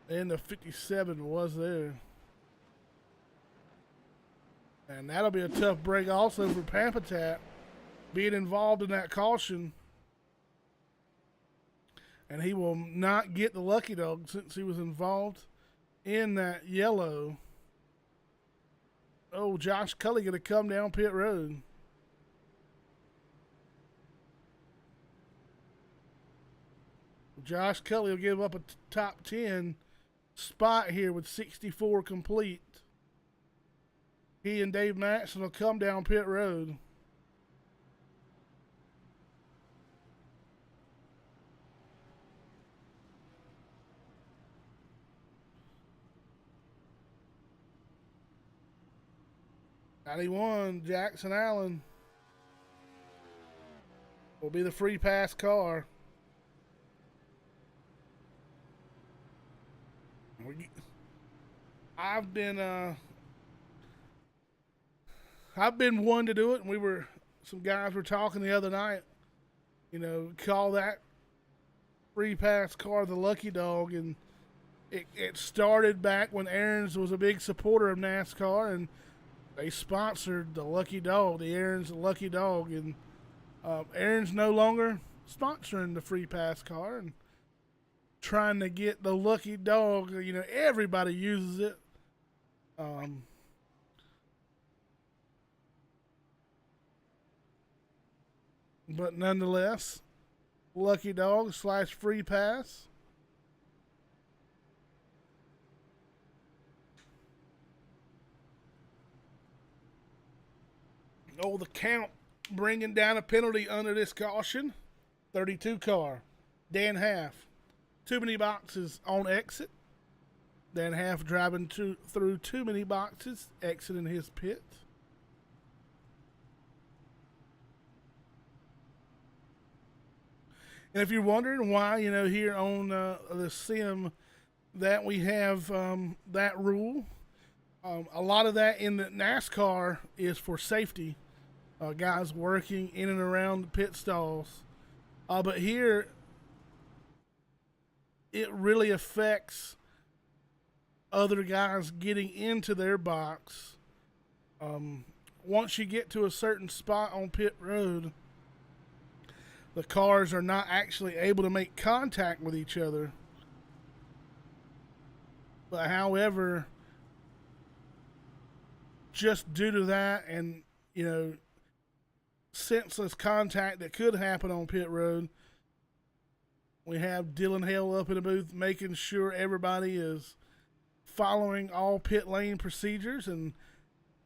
And the 57 was there. And that'll be a tough break also for Pampatat, being involved in that caution. And he will not get the lucky dog since he was involved in that yellow. Oh, Josh Cully going to come down pit road. Josh Cully will give up a top 10 spot here with 64 complete. He and Dave Maxson will come down pit road. '91 Jackson Allen will be the free pass car. I've been one to do it, and some guys were talking the other night, call that free pass car the lucky dog, and it started back when Aaron's was a big supporter of NASCAR, and they sponsored the lucky dog, the Aaron's lucky dog, and Aaron's no longer sponsoring the free pass car and trying to get the lucky dog. Everybody uses it. But nonetheless, lucky dog / free pass. Oh, the count bringing down a penalty under this caution. 32 car. Dan Half. Too many boxes on exit. Dan Half driving through too many boxes, exiting his pit. And if you're wondering why, here on the sim that we have that rule, a lot of that in the NASCAR is for safety. Guys working in and around the pit stalls. But here, it really affects other guys getting into their box. Once you get to a certain spot on pit road, the cars are not actually able to make contact with each other. But however, just due to that and, senseless contact that could happen on pit road, we have Dylan Hale up in the booth making sure everybody is following all pit lane procedures and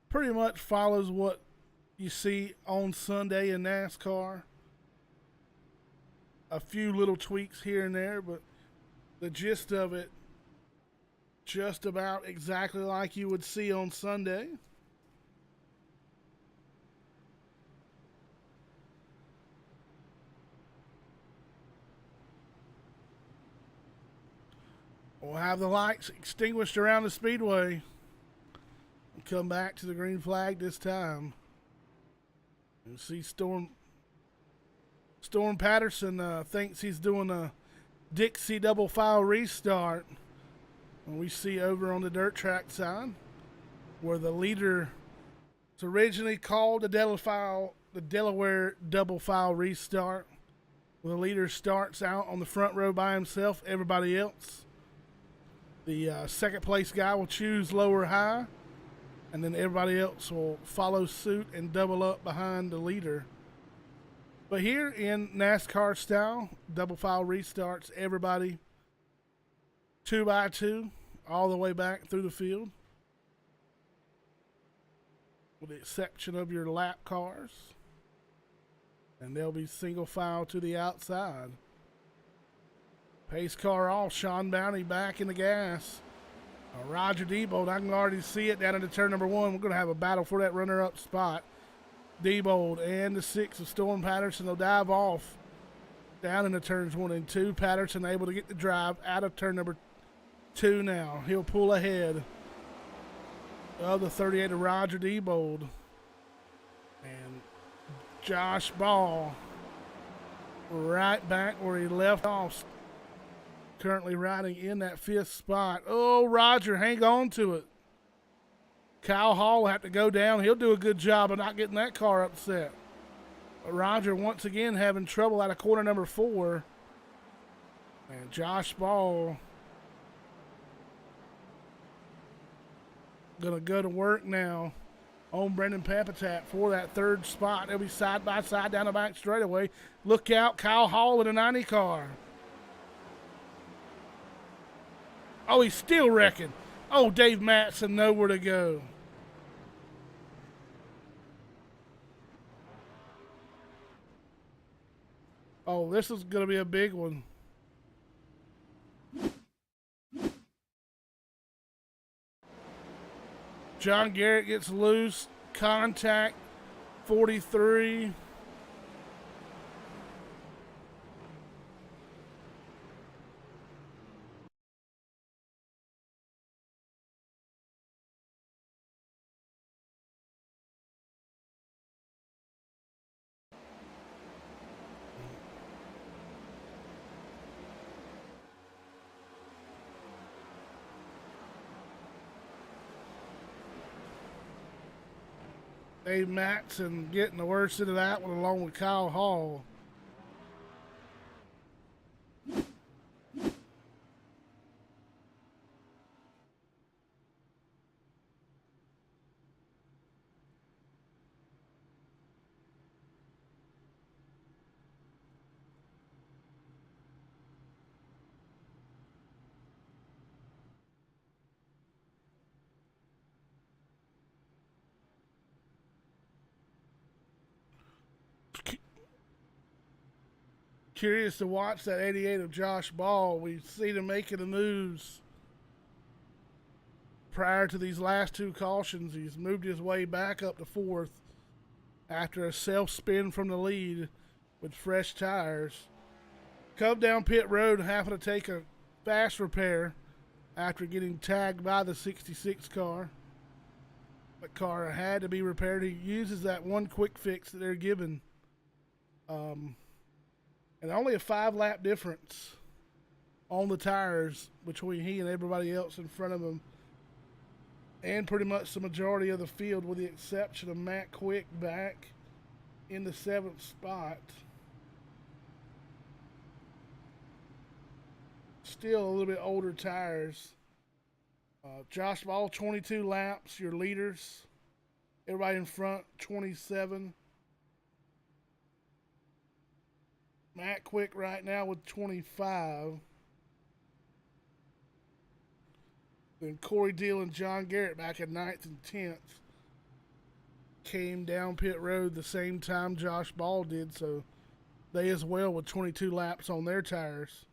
pretty much follows what you see on Sunday in NASCAR. A few little tweaks here and there, but the gist of it, just about exactly like you would see on Sunday. We'll have the lights extinguished around the speedway and come back to the green flag this time. You see Storm Patterson thinks he's doing a Dixie double file restart. And we see over on the dirt track side where the leader was originally called the double the Delaware double file restart. The leader starts out on the front row by himself, everybody else. The second place guy will choose low or high, and then everybody else will follow suit and double up behind the leader. But here in NASCAR style, double file restarts, everybody 2 by 2 all the way back through the field, with the exception of your lap cars. And they'll be single file to the outside. Pace car off. Sean Bounty back in the gas. Roger Diebold, I can already see it down into turn number 1. We're going to have a battle for that runner-up spot. Diebold and the 6 of Storm Patterson will dive off down into turns 1 and 2. Patterson able to get the drive out of turn number 2 now. He'll pull ahead of the 38 of Roger Diebold. And Josh Ball right back where he left off, currently riding in that 5th spot. Oh, Roger, hang on to it. Kyle Hall will have to go down. He'll do a good job of not getting that car upset. But Roger once again having trouble out of corner number 4. And Josh Ball gonna go to work now on Brendan Papatat for that 3rd spot. They'll be side by side down the back straightaway. Look out, Kyle Hall in a 90 car. Oh, he's still wrecking. Oh, Dave Matson nowhere to go. Oh, this is going to be a big one. John Garrett gets loose. Contact 43. Dave Matson getting the worst of that one along with Kyle Hall. Curious to watch that 88 of Josh Ball. We've seen him making the moves prior to these last 2 cautions. He's moved his way back up to 4th after a self-spin from the lead with fresh tires. Come down pit road and happened to take a fast repair after getting tagged by the 66 car. The car had to be repaired. He uses that one quick fix that they're given. And only a 5-lap difference on the tires between he and everybody else in front of him, and pretty much the majority of the field, with the exception of Matt Quick back in the 7th spot. Still a little bit older tires. Josh Ball, 22 laps, your leaders. Everybody in front, 27. Matt Quick right now with 25. Then Corey Deal and John Garrett back at 9th and 10th. Came down pit road the same time Josh Ball did, so they as well with 22 laps on their tires.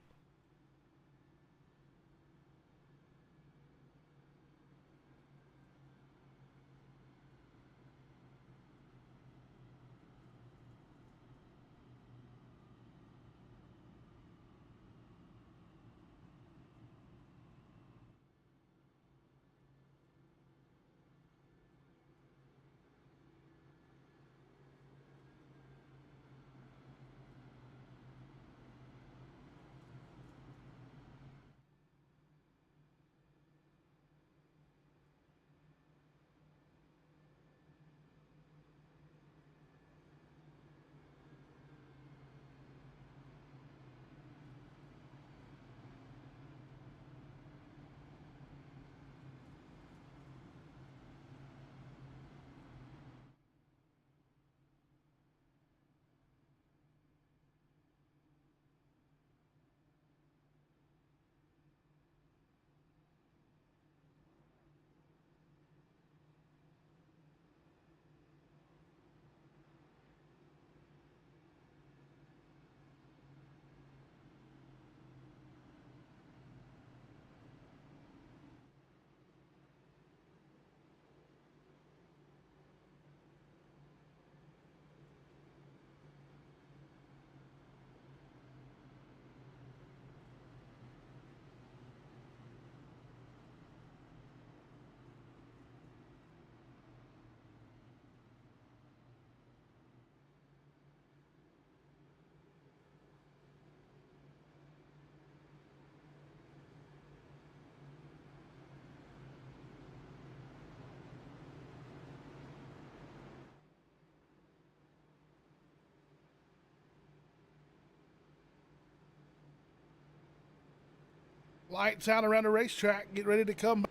Lights out around the racetrack. Get ready to come back.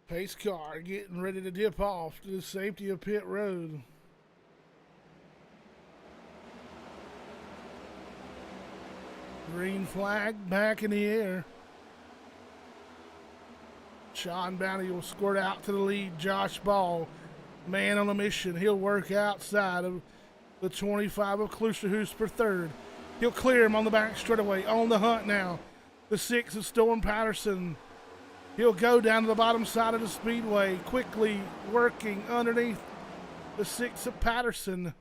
Pace car getting ready to dip off to the safety of pit road. Green flag back in the air. Sean Bounty will squirt out to the lead. Josh Ball, man on a mission. He'll work outside of the 25 of Klusterhuis for third. He'll clear him on the back straightaway. On the hunt now. The 6 of Storm Patterson. He'll go down to the bottom side of the speedway, quickly working underneath the 6 of Patterson.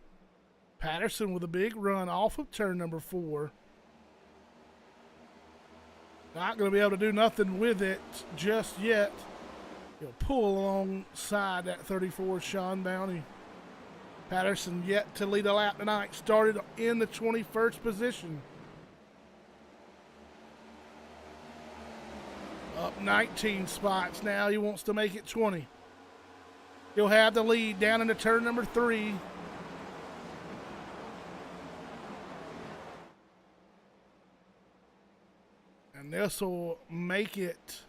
Patterson with a big run off of turn number 4. Not going to be able to do nothing with it just yet. He'll pull alongside that 34 Sean Bounty. Patterson yet to lead a lap tonight. Started in the 21st position. Up 19 spots now. He wants to make it 20. He'll have the lead down into turn number 3. And this will make it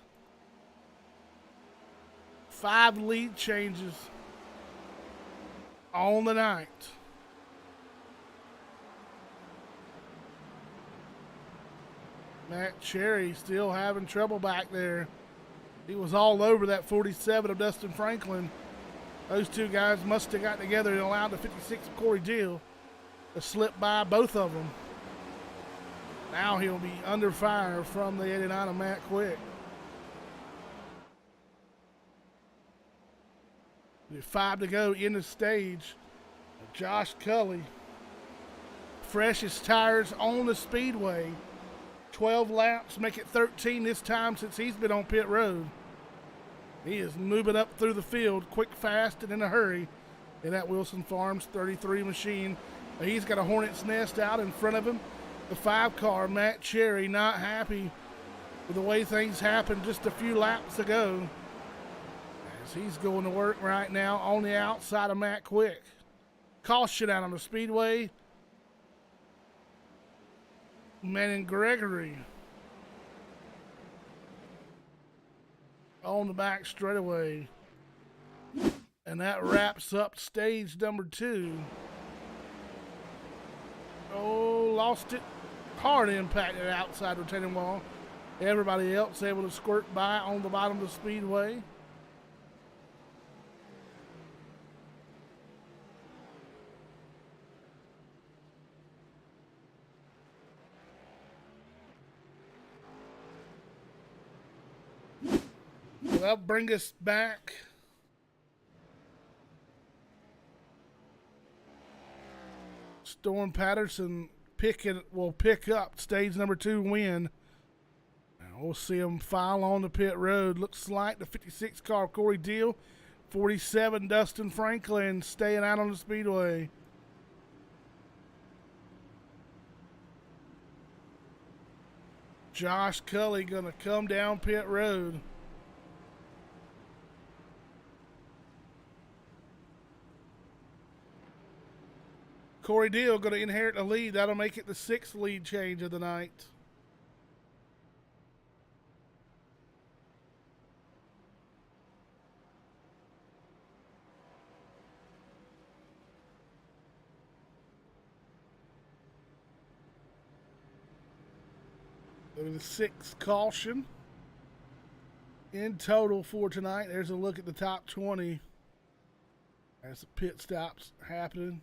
5 lead changes on the night. Matt Cherry still having trouble back there. He was all over that 47 of Dustin Franklin. Those two guys must have got together and allowed the 56 of Corey Deal to slip by both of them. Now he'll be under fire from the 89 of Matt Quick. With 5 to go in the stage. Josh Cully. Freshest tires on the speedway. 12 laps, make it 13 this time since he's been on pit road. He is moving up through the field quick, fast, and in a hurry in that Wilson Farms 33 machine. He's got a hornet's nest out in front of him. The 5 car, Matt Cherry, not happy with the way things happened just a few laps ago. As he's going to work right now on the outside of Matt Quick. Caution out on the speedway. Manning Gregory on the back straightaway. And that wraps up stage number 2. Oh, lost it. Hard impacted outside retaining wall. Everybody else able to squirt by on the bottom of the speedway. Well, bring us back Storm Patterson will pick up stage number 2 win. Now we'll see him file on the pit road. Looks like the 56 car Corey Deal, 47 Dustin Franklin staying out on the speedway. Josh Cully gonna come down pit road. Corey Deal going to inherit the lead. That'll make it the 6th lead change of the night. The 6th caution in total for tonight. There's a look at the top 20 as the pit stops happening.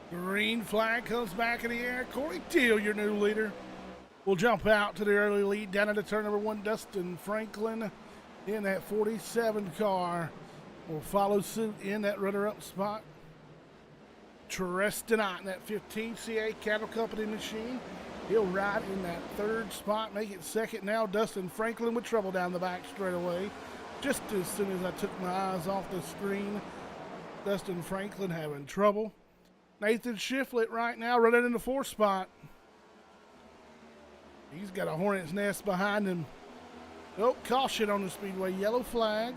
Green flag comes back in the air. Corey Teal, your new leader, will jump out to the early lead. Down into turn number 1, Dustin Franklin in that 47 car will follow suit in that runner-up spot. Trestonot in that 15 CA Cattle Company machine. He'll ride in that 3rd spot, make it 2nd now. Dustin Franklin with trouble down the back straight away. Just as soon as I took my eyes off the screen, Dustin Franklin having trouble. Nathan Shiflett right now running in the 4th spot. He's got a hornet's nest behind him. Oh, caution on the Speedway, yellow flag.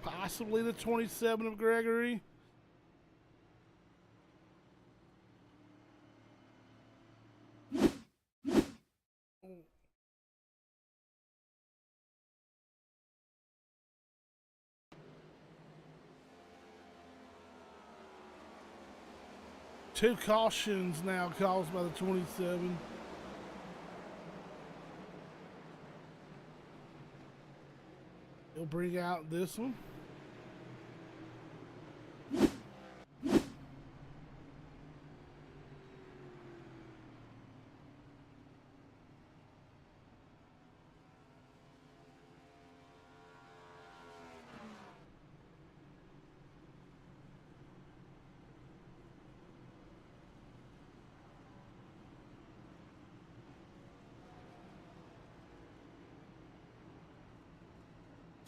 Possibly the 27 of Gregory. Two cautions now caused by the 27. He'll bring out this one.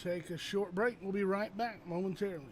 Take a short break. We'll be right back momentarily.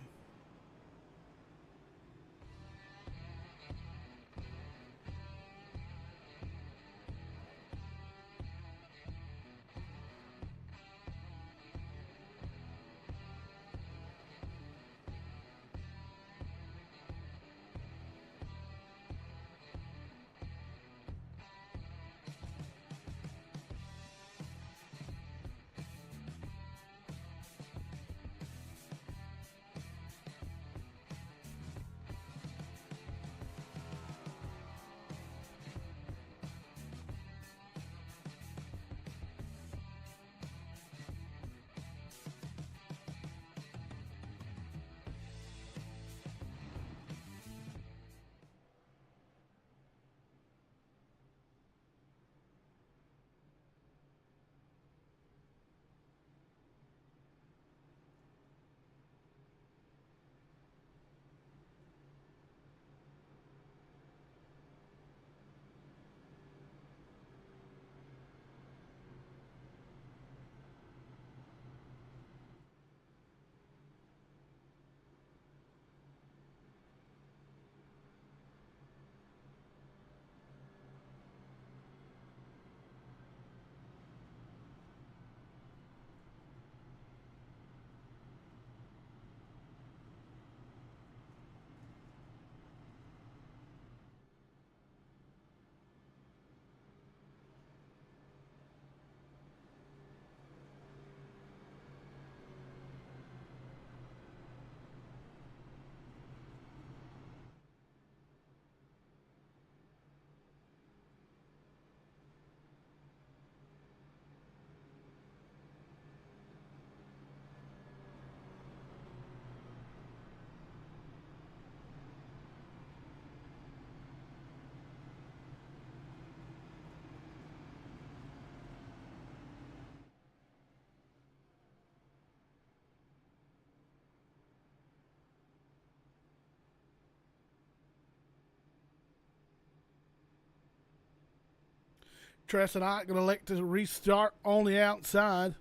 Trestonot going to elect to restart on the outside.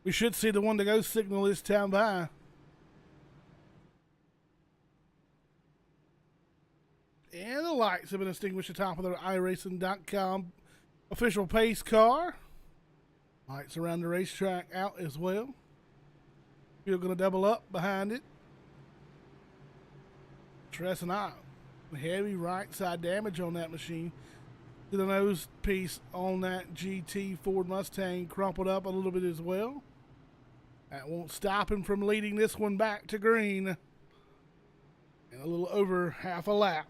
We should see the one to go signal this time by. And the lights have been extinguished at the top of the iRacing.com official pace car. Lights around the racetrack out as well. You're going to double up behind it. Trestonot, heavy right side damage on that machine. The nose piece on that GT Ford Mustang crumpled up a little bit as well. That won't stop him from leading this one back to green in a little over half a lap.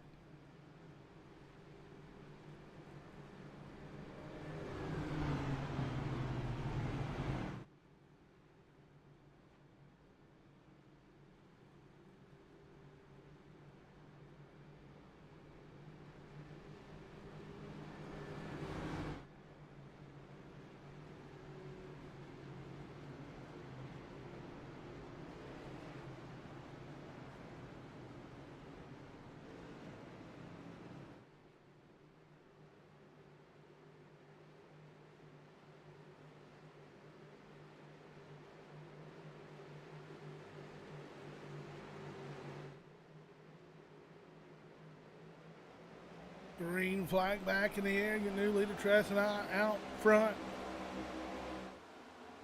Green flag back in the air. Your new leader, Tressing out front.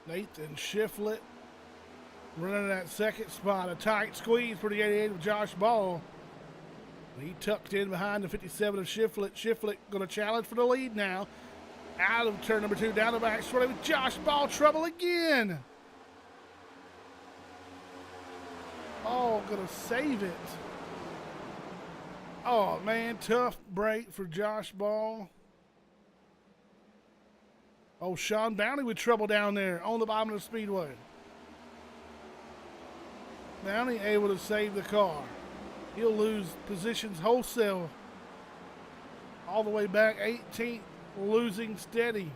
Nathan Shiflett running that second spot. A tight squeeze for the 88 of Josh Ball. He tucked in behind the 57 of Shiflett. Shiflett going to challenge for the lead now. Out of turn number 2, down the back straight with Josh Ball. Trouble again. Oh, going to save it. Oh, man, tough break for Josh Ball. Oh, Sean Bounty with trouble down there on the bottom of the speedway. Bounty able to save the car. He'll lose positions wholesale. All the way back 18th, losing steady.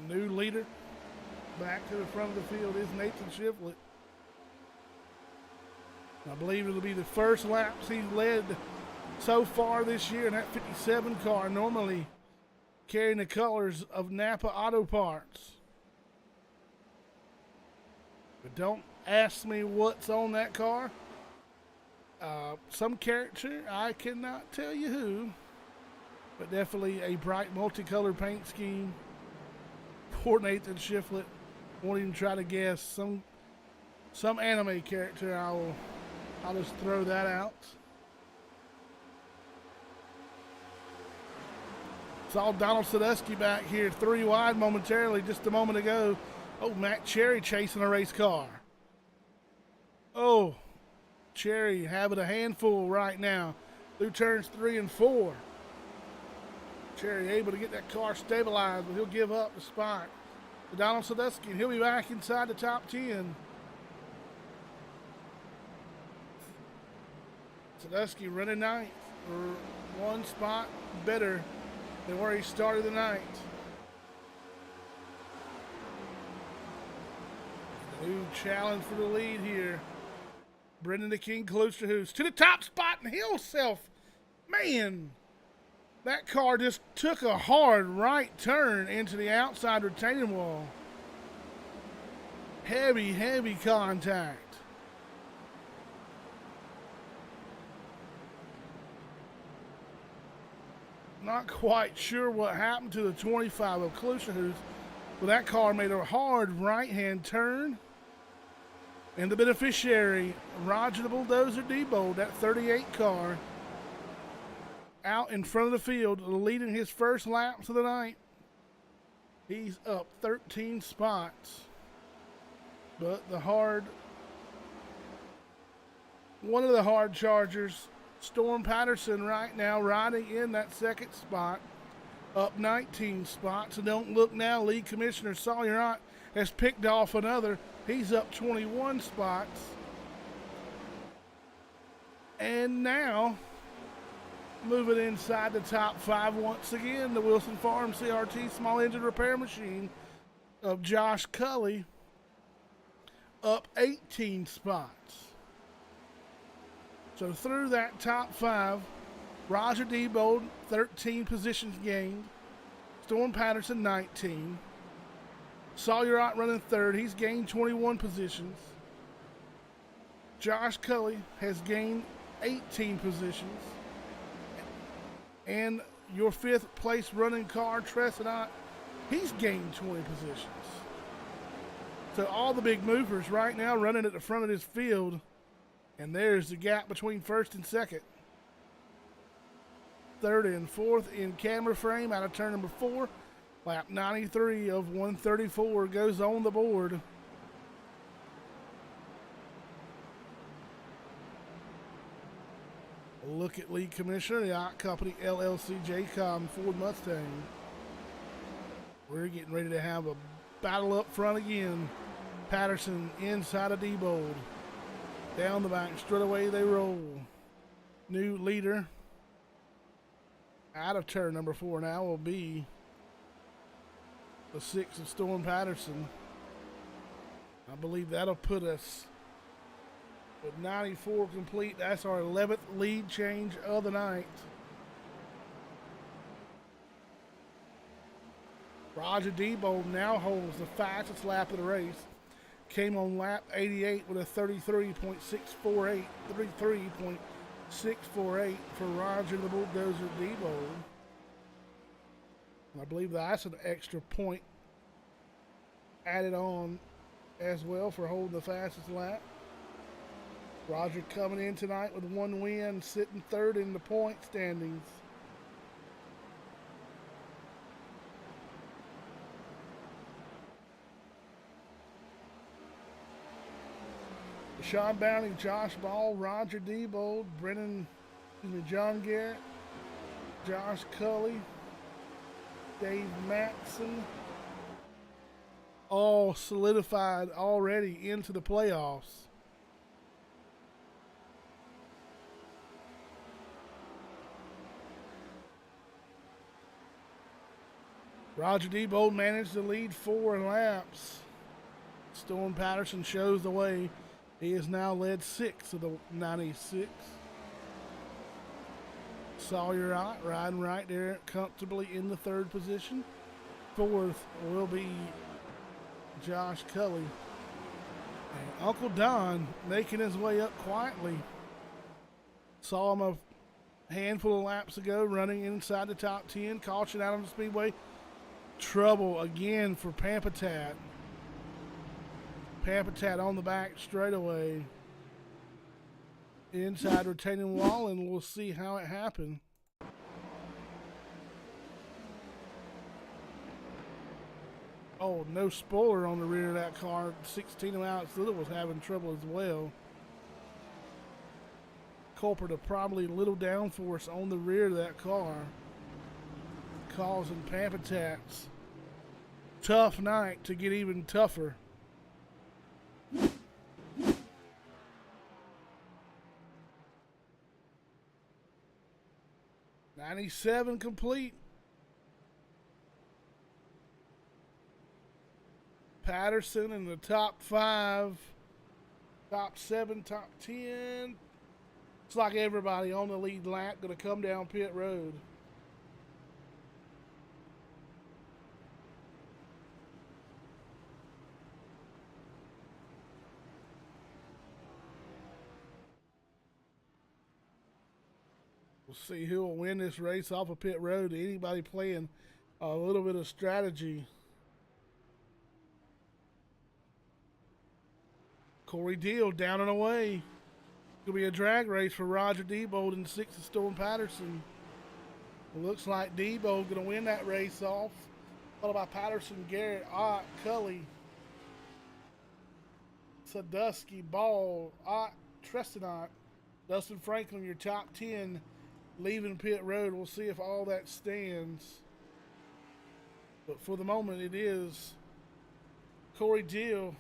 New leader back to the front of the field is Nathan Shiflett. I believe it'll be the first laps he's led so far this year in that 57 car, normally carrying the colors of Napa Auto Parts. But don't ask me what's on that car. Some character, I cannot tell you who, but definitely a bright multicolored paint scheme. Poor Nathan Shiflett. Won't even try to guess. Some anime character. I'll just throw that out. Saw Donald Sadusky back here 3 wide momentarily just a moment ago. Oh, Matt Cherry chasing a race car. Oh, Cherry having a handful right now through turns 3 and 4. Cherry able to get that car stabilized, but he'll give up the spot to Donald Sadusky, and he'll be back inside the top 10. Sadusky running ninth for 1 spot better than where he started the night. New challenge for the lead here. Brendan the King Kloosterhoos to the top spot and himself. Man, that car just took a hard right turn into the outside retaining wall. Heavy, heavy contact. Not quite sure what happened to the 25 of Kloosterhoos, but that car made a hard right-hand turn. And the beneficiary, Roger the Bulldozer Diebold, that 38 car, out in front of the field, leading his first laps of the night. He's up 13 spots. But one of the hard chargers, Storm Patterson, right now riding in that second spot, up 19 spots. And don't look now, lead commissioner Sawyer Ott has picked off another. He's up 21 spots. And now, moving inside the top 5 once again, the Wilson Farm CRT small engine repair machine of Josh Cully, up 18 spots. So through that top 5, Roger Diebold, 13 positions gained. Storm Patterson, 19. Sawyer Ott running third. He's gained 21 positions. Josh Cully has gained 18 positions. And your 5th place running car, Tressing Ott, he's gained 20 positions. So all the big movers right now running at the front of this field. And there's the gap between 1st and 2nd. 3rd and 4th in camera frame out of turn number 4. Lap 93 of 134 goes on the board. Look at lead commissioner, the Ott Company LLC JCOM Ford Mustang. We're getting ready to have a battle up front again. Patterson inside of Diebold. Down the back, straight away they roll. New leader out of turn number 4 now will be the 6 of Storm Patterson. I believe that'll put us with 94 complete. That's our 11th lead change of the night. Roger Diebold now holds the fastest lap of the race. Came on lap 88 with a 33.648, 6.48 for Roger the Bulldozer Debo. I believe that's an extra point added on as well for holding the fastest lap. Roger coming in tonight with 1 win, sitting third in the point standings. Sean Bounty, Josh Ball, Roger Debo, John Garrett, Josh Cully, Dave Matson, all solidified already into the playoffs. Roger Debo managed to lead 4 laps. Storm Patterson shows the way. He has now led 6 of the 96. Sawyer Ott riding right there comfortably in the 3rd position. 4th will be Josh Cully. And Uncle Don making his way up quietly. Saw him a handful of laps ago running inside the top 10. Caution out on the Speedway. Trouble again for Pampatat. Pampatat on the back straightaway. Inside retaining wall, and we'll see how it happened. Oh, no spoiler on the rear of that car. 16 Alex Little was having trouble as well. Culprit of probably little downforce on the rear of that car, causing Pampatat's tough night to get even tougher. '97 complete. Patterson in the top 5, top 7, top 10. Looks like everybody on the lead lap going to come down pit road. We'll see who will win this race off of pit road. Anybody playing a little bit of strategy. Corey Deal down and away. It's going to be a drag race for Roger Debo and 6th Storm Patterson. It looks like Debo going to win that race off. Followed by Patterson, Garrett, Ott, Cully, Sadusky, Ball, Ott, Trestonot, Dustin Franklin, your top 10 leaving pit road. We'll see if all that stands. But for the moment, it is Corey Deal.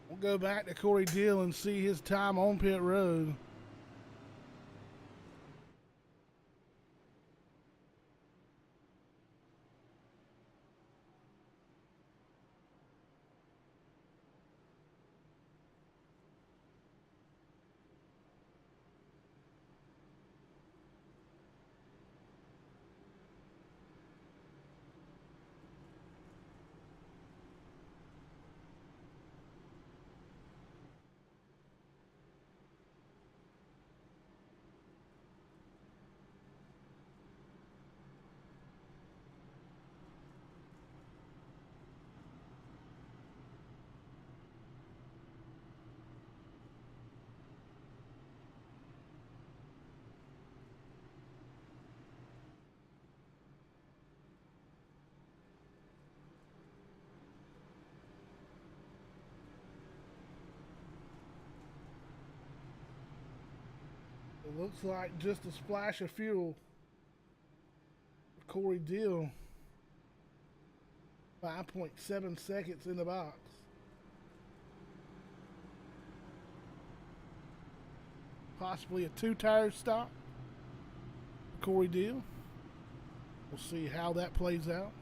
We'll go back to Corey Deal and see his time on pit road. It looks like just a splash of fuel for Corey Deal. 5.7 seconds in the box. Possibly a 2-tire stop for Corey Deal. We'll see how that plays out.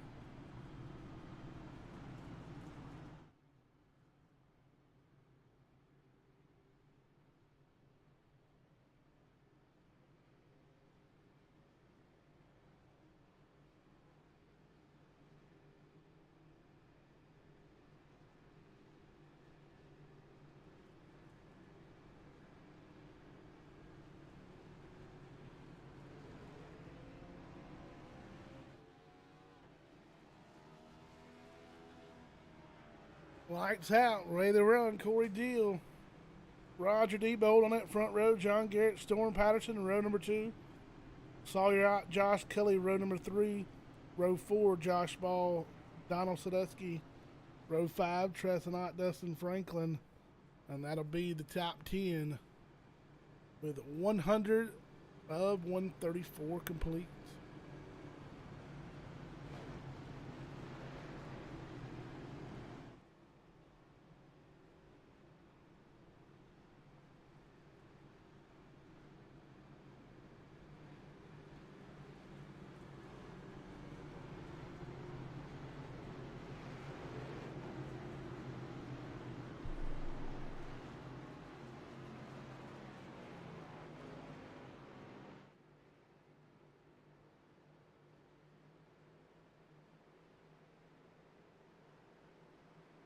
Lights out, ready to run. Corey Deal, Roger Debold on that front row. John Garrett, Storm Patterson in row number 2. Sawyer, Josh Kelly, row number 3. Row 4, Josh Ball, Donald Sadusky. Row 5, Tresonot, Dustin Franklin. And that'll be the top 10 with 100 of 134 complete.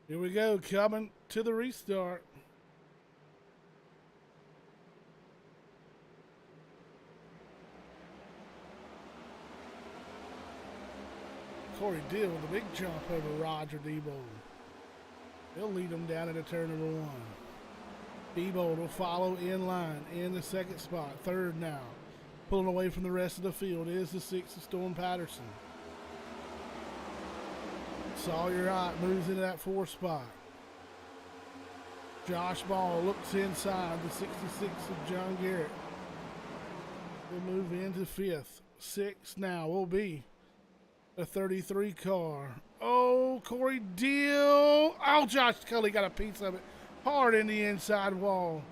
Here we go, coming to the restart. Corey Deal with a big jump over Roger Debold. He'll lead them down into turn number 1. Debold will follow in line in the second spot. Third now. Pulling away from the rest of the field is the 6th of Storm Patterson. Sawyer Ott moves into that 4th spot. Josh Ball looks inside the 66 of John Garrett. He'll move into 5th. 6th now will be a 33 car. Oh, Corey Deal. Oh, Josh Kelly got a piece of it. Hard in the inside wall.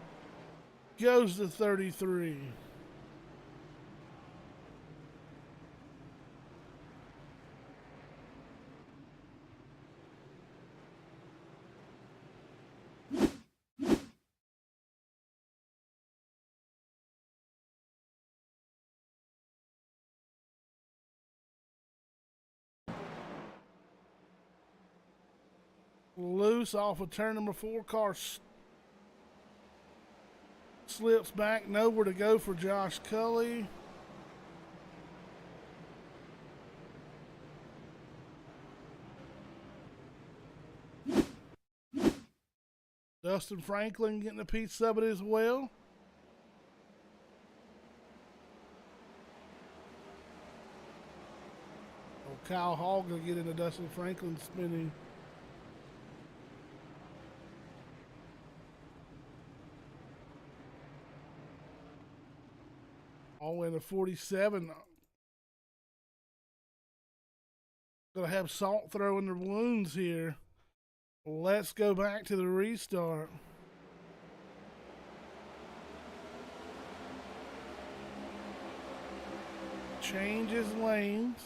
Goes to 33. Loose off of turn number 4. Car slips back. Nowhere to go for Josh Cully. Dustin Franklin getting a piece of it as well. Oh, Kyle Hall going to get into Dustin Franklin spinning. All in the 47. Gonna have Salt throwing the balloons here. Let's go back to the restart. Changes lanes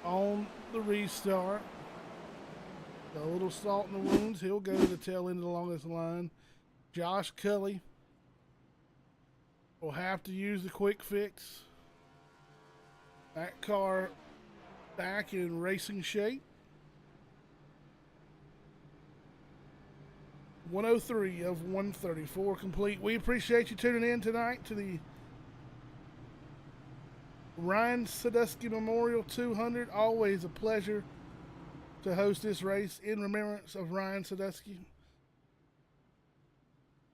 on the restart. Got a little salt in the wounds. He'll go to the tail end of the longest line. Josh Cully will have to use the quick fix. That car back in racing shape. 103 of 134 complete. We appreciate you tuning in tonight to the Ryan Sadusky Memorial 200. Always a pleasure to host this race in remembrance of Ryan Sadusky,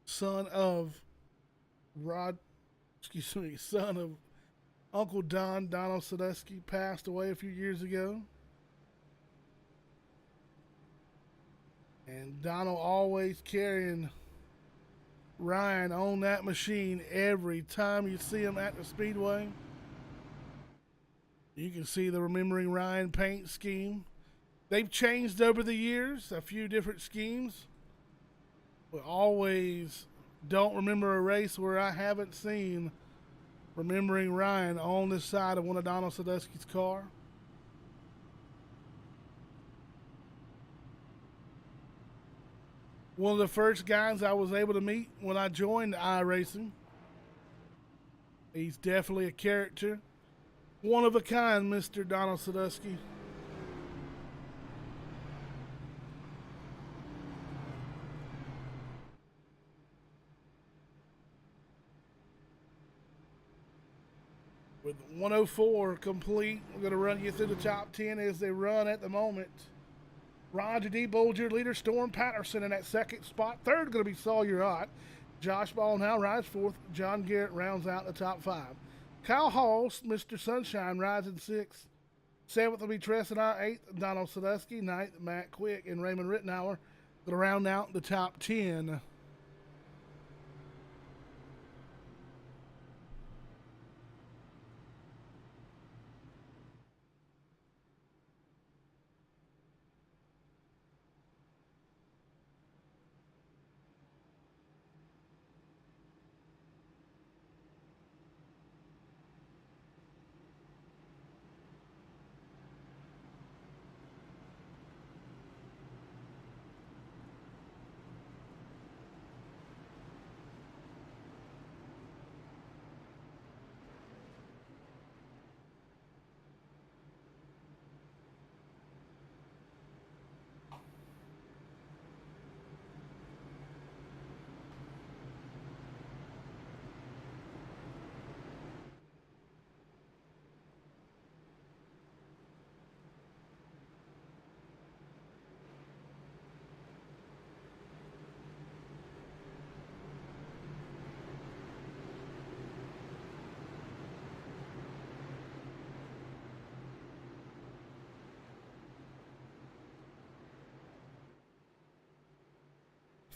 son of Uncle Donald Sadusky, passed away a few years ago. And Donald always carrying Ryan on that machine every time you see him at the Speedway. You can see the Remembering Ryan paint scheme. They've changed over the years, a few different schemes. But always don't remember a race where I haven't seen Remembering Ryan on the side of one of Donald Sadusky's car. One of the first guys I was able to meet when I joined iRacing. He's definitely a character. One of a kind, Mr. Donald Sadusky. With 104 complete, we're going to run you through the top 10 as they run at the moment. Roger D. Bolger, leader Storm Patterson in that second spot. Third going to be Sawyer Ott. Josh Ball now rides fourth. John Garrett rounds out the top five. Kyle Hall, Mr. Sunshine, rides in sixth. Seventh will be Tress and I. Eighth, Donald Sadusky. Ninth, Matt Quick and Raymond Rittenauer. Going to round out the top 10.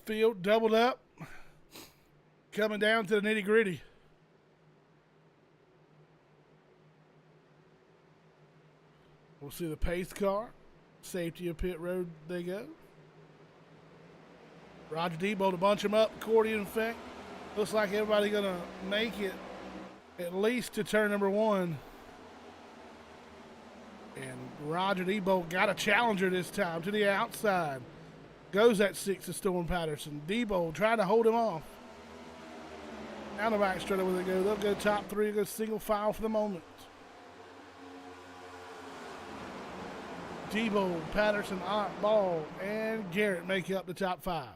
Field doubled up. Coming down to the nitty gritty. We'll see the pace car. Safety of pit road they go. Roger Debo to bunch them up. Accordion effect. Looks like everybody going to make it at least to turn number one. And Roger Debo got a challenger this time to the outside. Goes at six to Storm Patterson. Debo trying to hold him off. Down the back straight where they go. They'll go top three, go single file for the moment. Debo, Patterson, Ott, Ball, and Garrett make up the top five.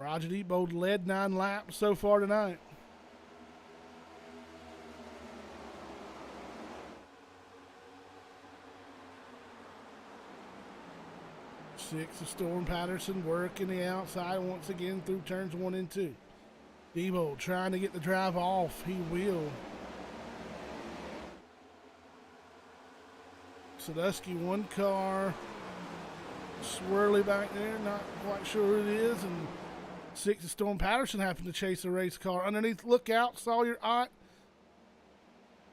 Roger Debo led 9 laps so far tonight. Six of Storm Patterson working the outside once again through turns 1 and 2. Debo trying to get the drive off. He will. Sadusky, one car. Swirly back there, not quite sure who it is. And 6 of Storm Patterson happened to chase a race car. Underneath, look out, Sawyer Ott.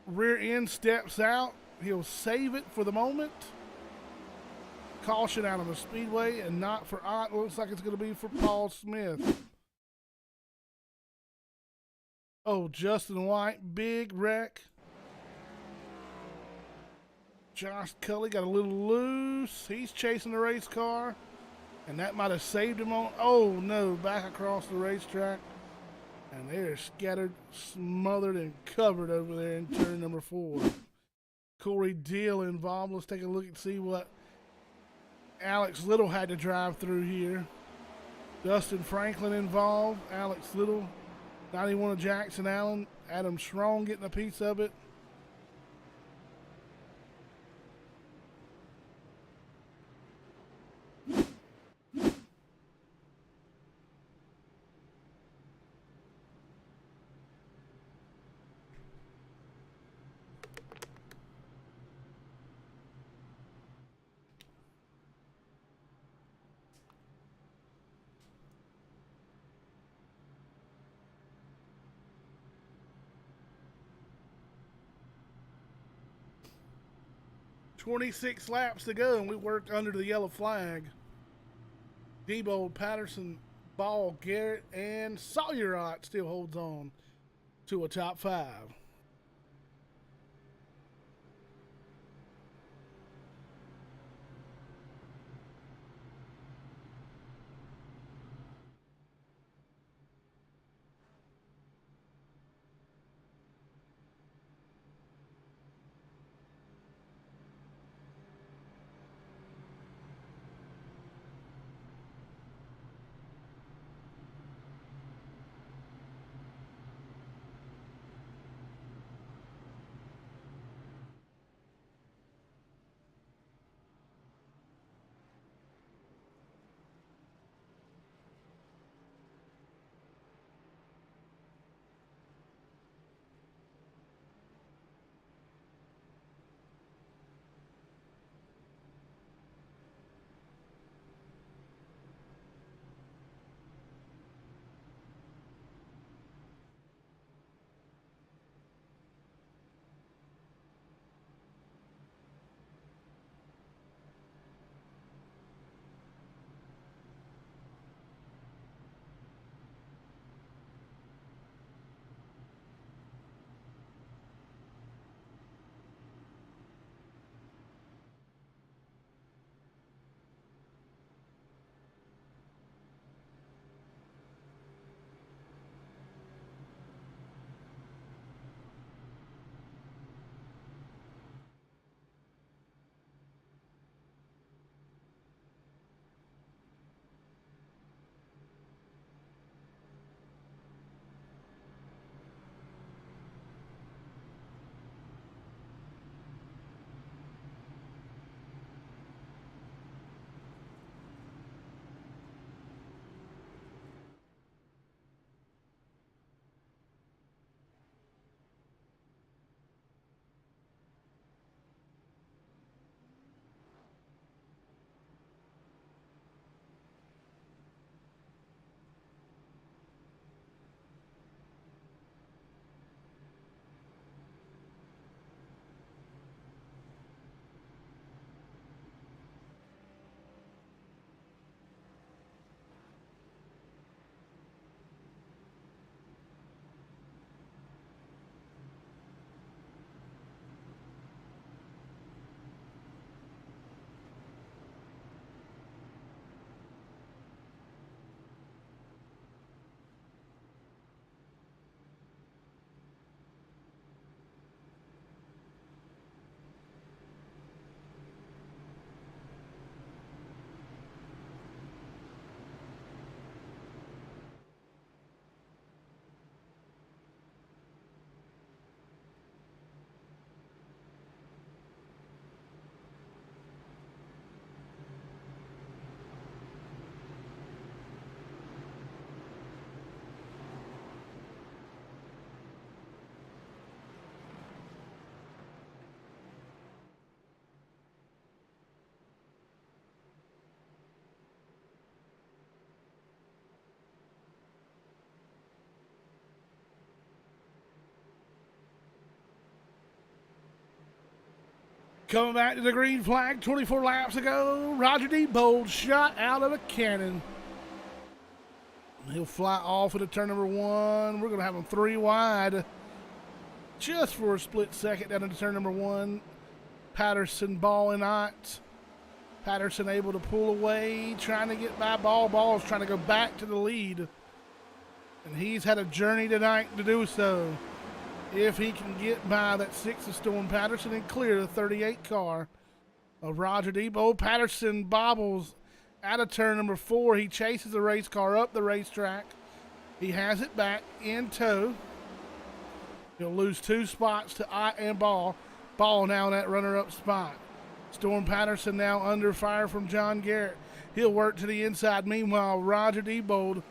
Rear end steps out. He'll save it for the moment. Caution out on the Speedway, and not for Ott. Looks like it's going to be for Paul Smith. Oh, Justin White, big wreck. Josh Cully got a little loose. He's chasing the race car, and that might have saved him on. Oh, no, back across the racetrack. And they're scattered, smothered, and covered over there in turn number 4. Corey Deal involved. Let's take a look and see what Alex Little had to drive through here. Dustin Franklin involved. Alex Little, 91 of Jackson Allen. Adam Strong getting a piece of it. .26 laps to go, and we work under the yellow flag. Debo, Patterson, Ball, Garrett, and Sawyer Ott still holds on to a top 5. Coming back to the green flag, 24 laps ago, Roger D. Bold shot out of a cannon. He'll fly off into turn number 1. We're going to have him 3 wide just for a split second down into turn number 1. Patterson balling out. Patterson able to pull away, trying to get by Ball. Ball's trying to go back to the lead. And he's had a journey tonight to do so. If he can get by that 6 of Storm Patterson and clear the 38 car of Roger D. Bold. Patterson bobbles out of turn number 4. He chases the race car up the racetrack. He has it back in tow. He'll lose 2 spots to and Ball. Ball now in that runner-up spot. Storm Patterson now under fire from John Garrett. He'll work to the inside. Meanwhile, Roger D. Bold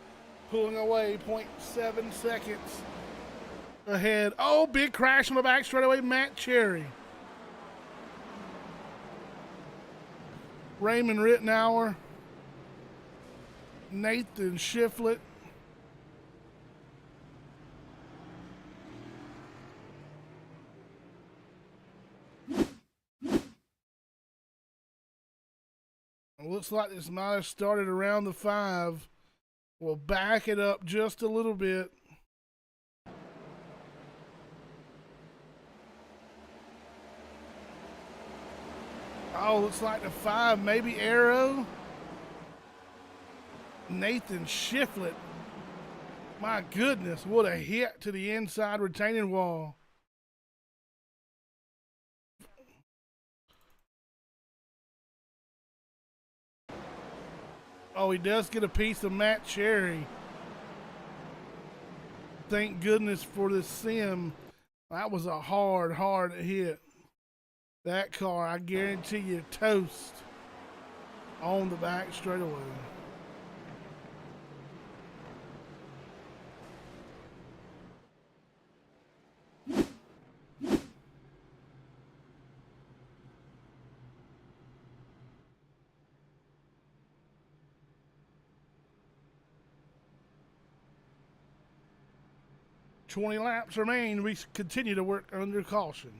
pulling away 0.7 seconds ahead. Oh, big crash on the back straightaway. Matt Cherry. Raymond Rittenauer. Nathan Shiflett. It looks like this might have started around the 5. We'll back it up just a little bit. Oh, looks like the 5, maybe Arrow. Nathan Shiflett. My goodness, what a hit to the inside retaining wall. Oh, he does get a piece of Matt Cherry. Thank goodness for the sim. That was a hard hit. That car, I guarantee you, toast on the back straightaway. "20 laps remain. We continue to work under caution."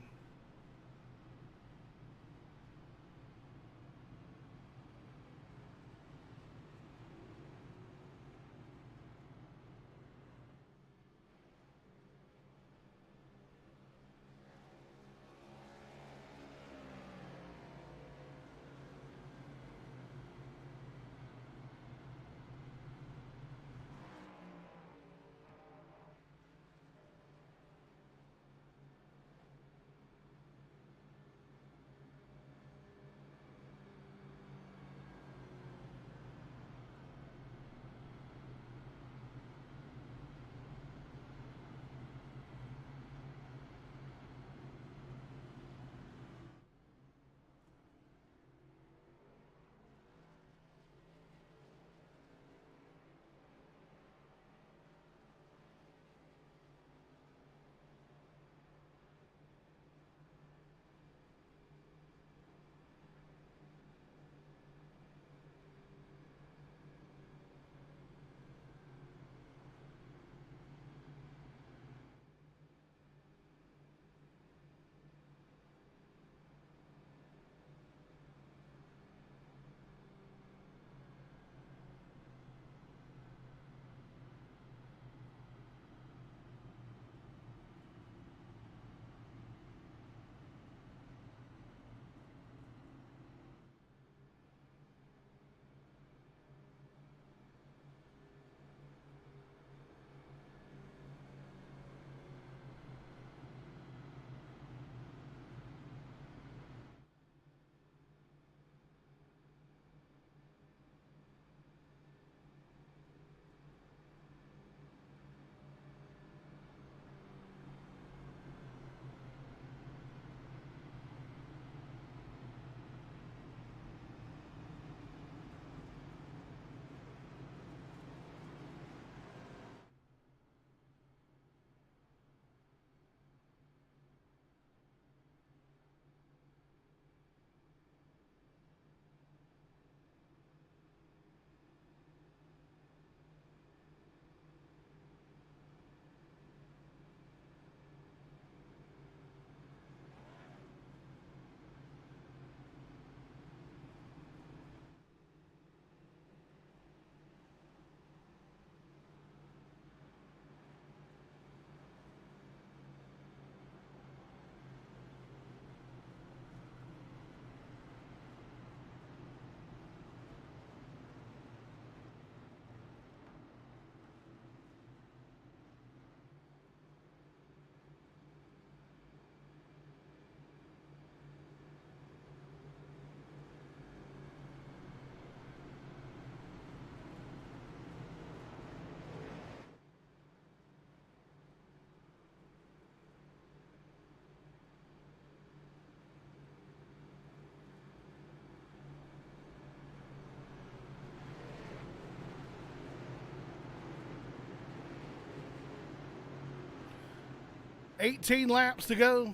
18 laps to go.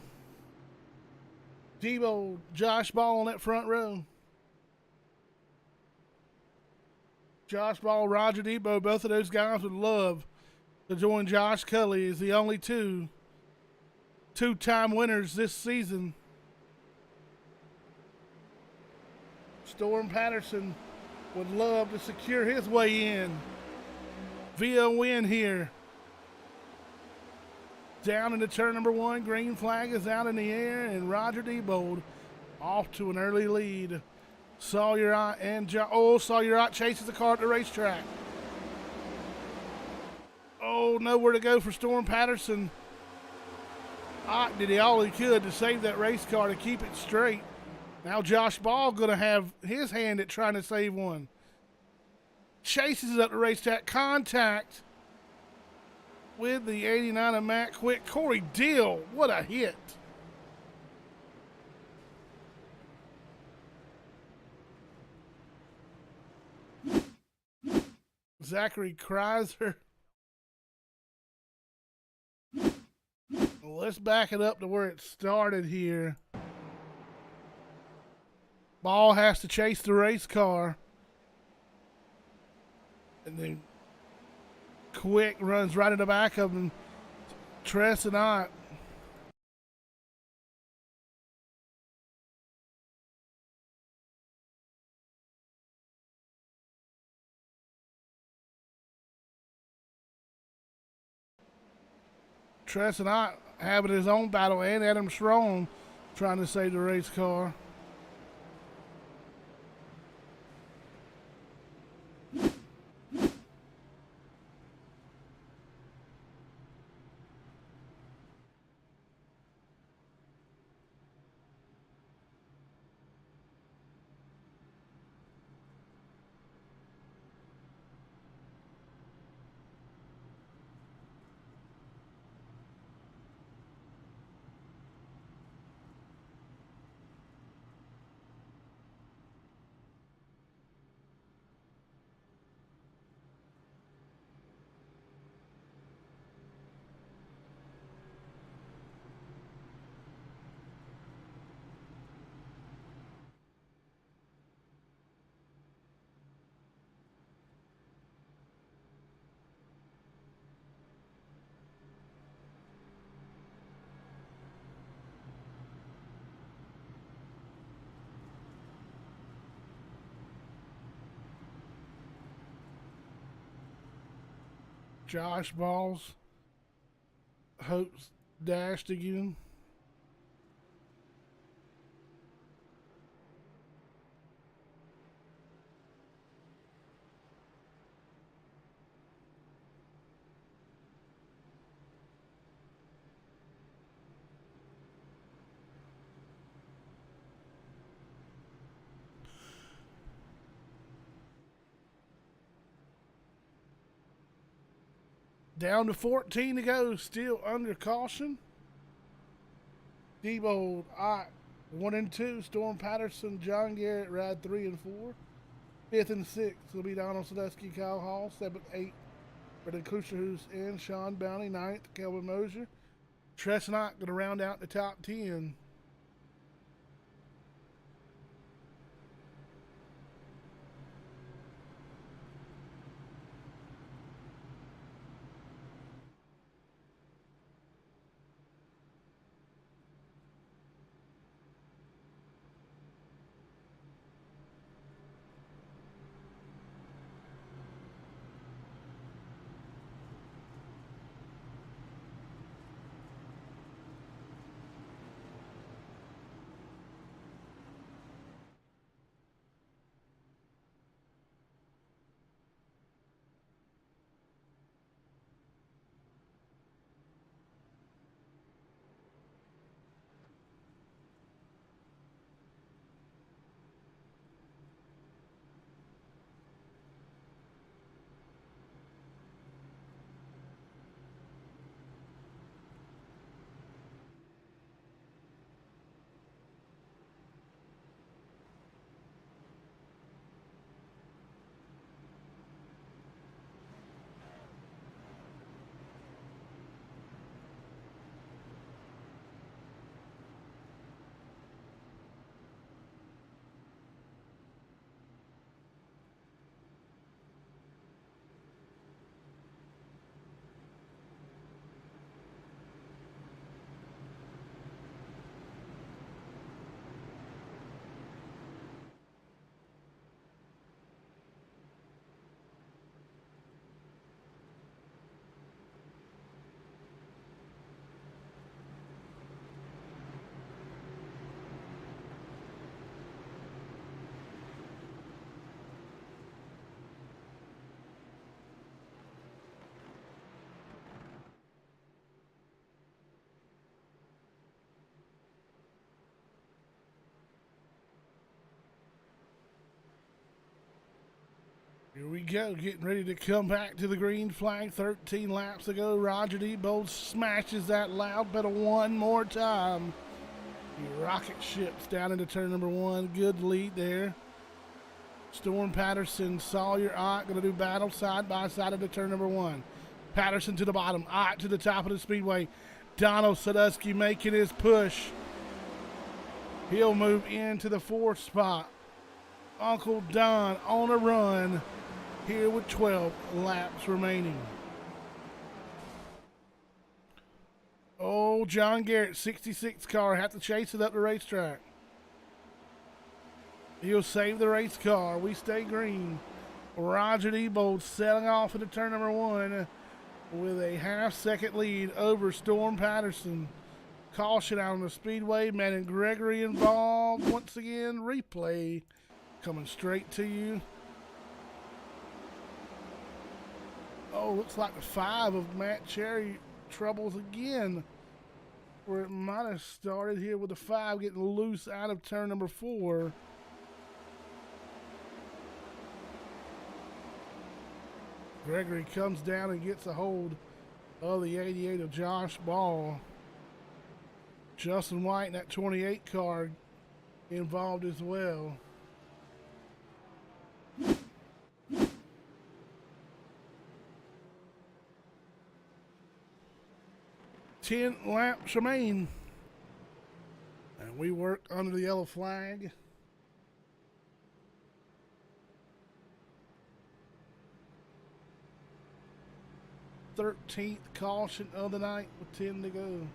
Debo, Josh Ball on that front row. Josh Ball, Roger Debo, both of those guys would love to join Josh Cully as the only two-time winners this season. Storm Patterson would love to secure his way in via a win here. Down into turn number one, green flag is out in the air, and Roger Debold off to an early lead. Sawyer and Sawyer chases the car at the racetrack. Oh, nowhere to go for Storm Patterson. Ott did all he could to save that race car to keep it straight. Now Josh Ball going to have his hand at trying to save one. Chases it up the racetrack. Contact with the 89 of Matt Quick. Corey Deal, what a hit. Zachary Kreiser. Well, let's back it up to where it started here. Ball has to chase the race car. And then Quick runs right in the back of him. Tress and Ott. Tress and Ott having his own battle, and Adam Strong trying to save the race car. Josh Ball's hopes dashed again. Down to 14 to go, still under caution. Debo, Ott, 1 and 2. Storm Patterson, John Garrett, ride 3 and 4. 5th and 6th will be Donald Sadusky, Kyle Hall. 7th, 8th, Brendan Kuchler, who's in. Sean Bounty, 9th, Kelvin Mosier. Tress and Ott going to round out the top 10. Here we go, getting ready to come back to the green flag. 13 laps ago, Roger Debold smashes that loud pedal one more time. He rocket ships down into turn number one. Good lead there. Storm Patterson, Sawyer, Ott going to do battle side by side into turn number one. Patterson to the bottom, Ott to the top of the speedway. Donald Sadusky making his push. He'll move into the fourth spot. Uncle Don on a run here with 12 laps remaining. Oh, John Garrett, 66 car, have to chase it up the racetrack. He'll save the race car. We stay green. Roger Debold selling off into turn number one with a half-second lead over Storm Patterson. Caution out on the speedway. Matt and Gregory involved. Once again, replay coming straight to you. Oh, looks like the 5 of Matt Cherry troubles again. Where it might have started here with the 5 getting loose out of turn number 4. Gregory comes down and gets a hold of the 88 of Josh Ball. Justin White in that 28 car involved as well. Ten laps remain. And we work under the yellow flag. Thirteenth caution of the night with 10 to go.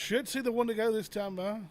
Should see the one to go this time, though.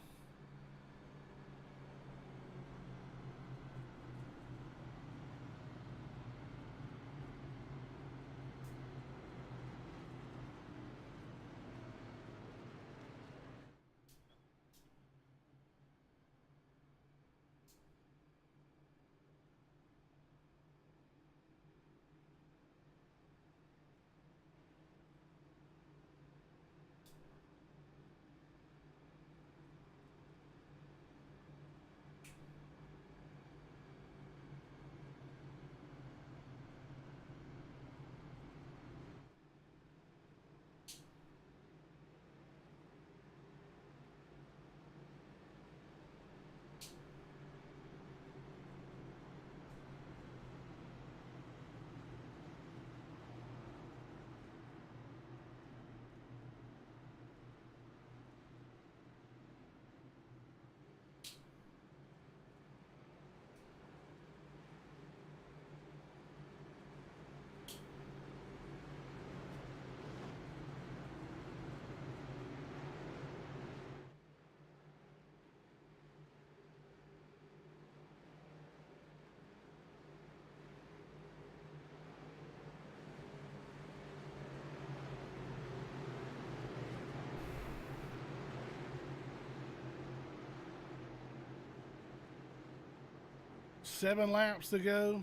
7 laps to go.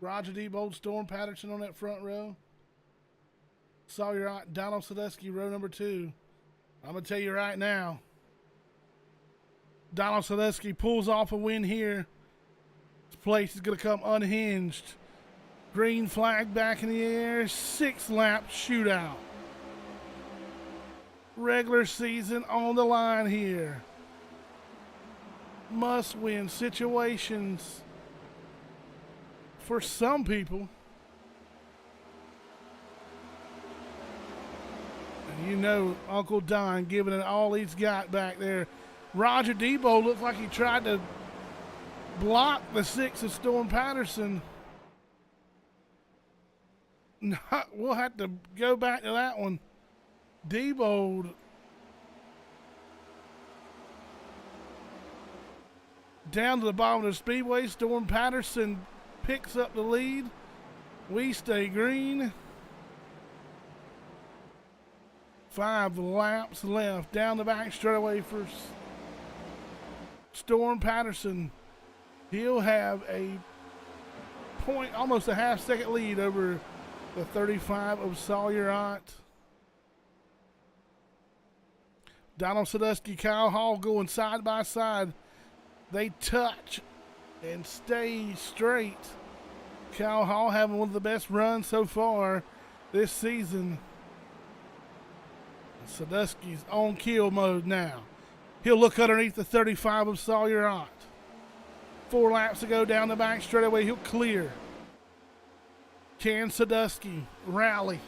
Roger Diebold, Storm Patterson on that front row. Sawyer, Donald Sadusky, row number 2. I'm going to tell you right now, Donald Sadusky pulls off a win here. This place is going to come unhinged. Green flag back in the air. 6-lap shootout. Regular season on the line here. Must-win situations for some people. And you know Uncle Don giving it all he's got back there. Roger Diebold looks like he tried to block the 6 of Storm Patterson. We'll have to go back to that one. Diebold down to the bottom of the speedway. Storm Patterson picks up the lead. We stay green. 5 laps left. Down the back straightaway for Storm Patterson. He'll have a point, almost a half-second lead over the 35 of Sawyer. Donald Sadusky, Kyle Hall going side by side. They touch and stay straight. Kyle Hall having one of the best runs so far this season. Sadusky's on kill mode now. He'll look underneath the 35 of Sawyer. 4 laps to go down the back straightaway. He'll clear. Can Sadusky rally?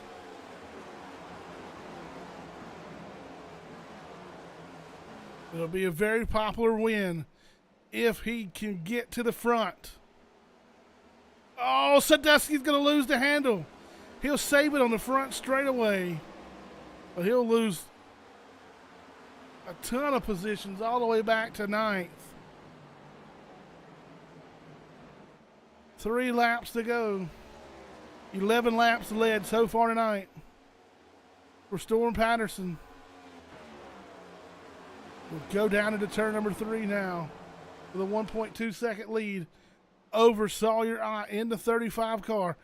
It'll be a very popular win if he can get to the front. Oh, Sadusky's going to lose the handle. He'll save it on the front straightaway, but he'll lose a ton of positions all the way back to 9th. 3 laps to go. 11 laps led so far tonight for Storm Patterson. We'll go down into turn number 3 now with a 1.2 second lead over Sawyer in the 35 car.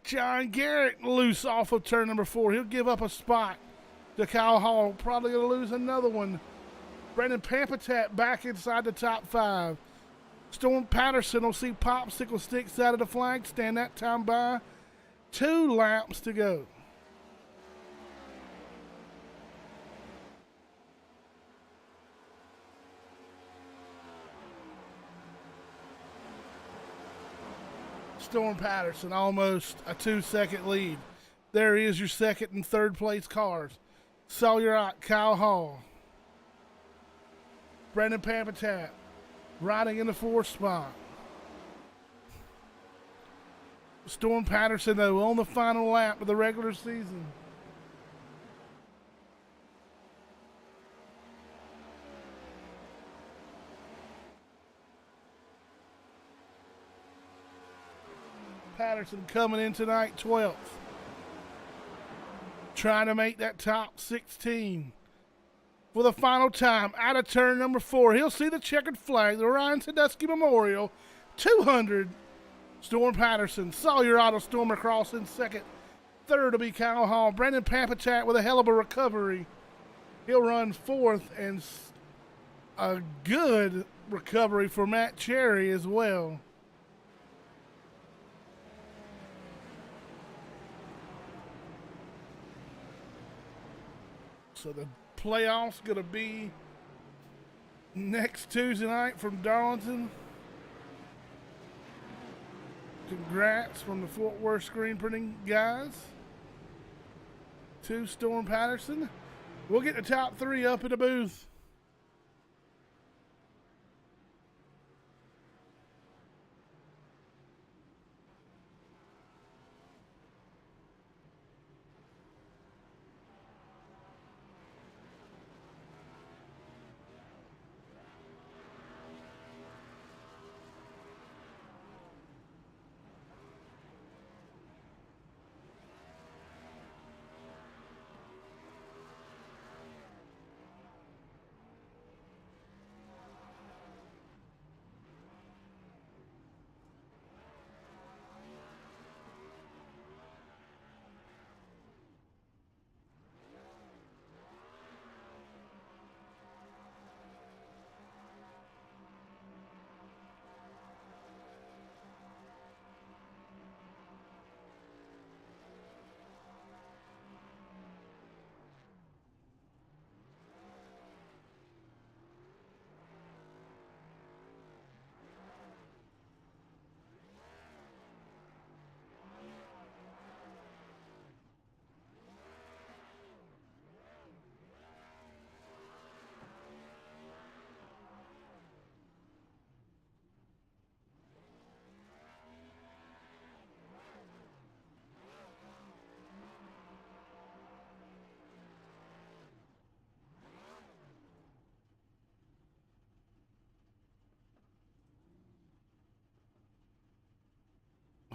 John Garrett loose off of turn number 4. He'll give up a spot to Kyle Hall. Probably going to lose another one. Brendan Pampatat back inside the top 5. Storm Patterson will see popsicle sticks out of the flag stand that time by. 2 laps to go. Storm Patterson almost a 2-second lead. There is your second and third place cars. Sawyer, Kyle Hall. Brendan Pampatat riding in the 4th spot. Storm Patterson, though, on the final lap of the regular season. Patterson coming in tonight 12th. Trying to make that top 16. For the final time, out of turn number 4, he'll see the checkered flag, the Ryan Sadusky Memorial. 200. Storm Patterson. Sawyer Auto Stormer Cross in second. Third will be Kyle Hall. Brendan Pampatat with a hell of a recovery. He'll run 4th, and a good recovery for Matt Cherry as well. So the playoffs going to be next Tuesday night from Darlington. Congrats from the Fort Worth screen printing guys to Storm Patterson. We'll get the top 3 up in the booth.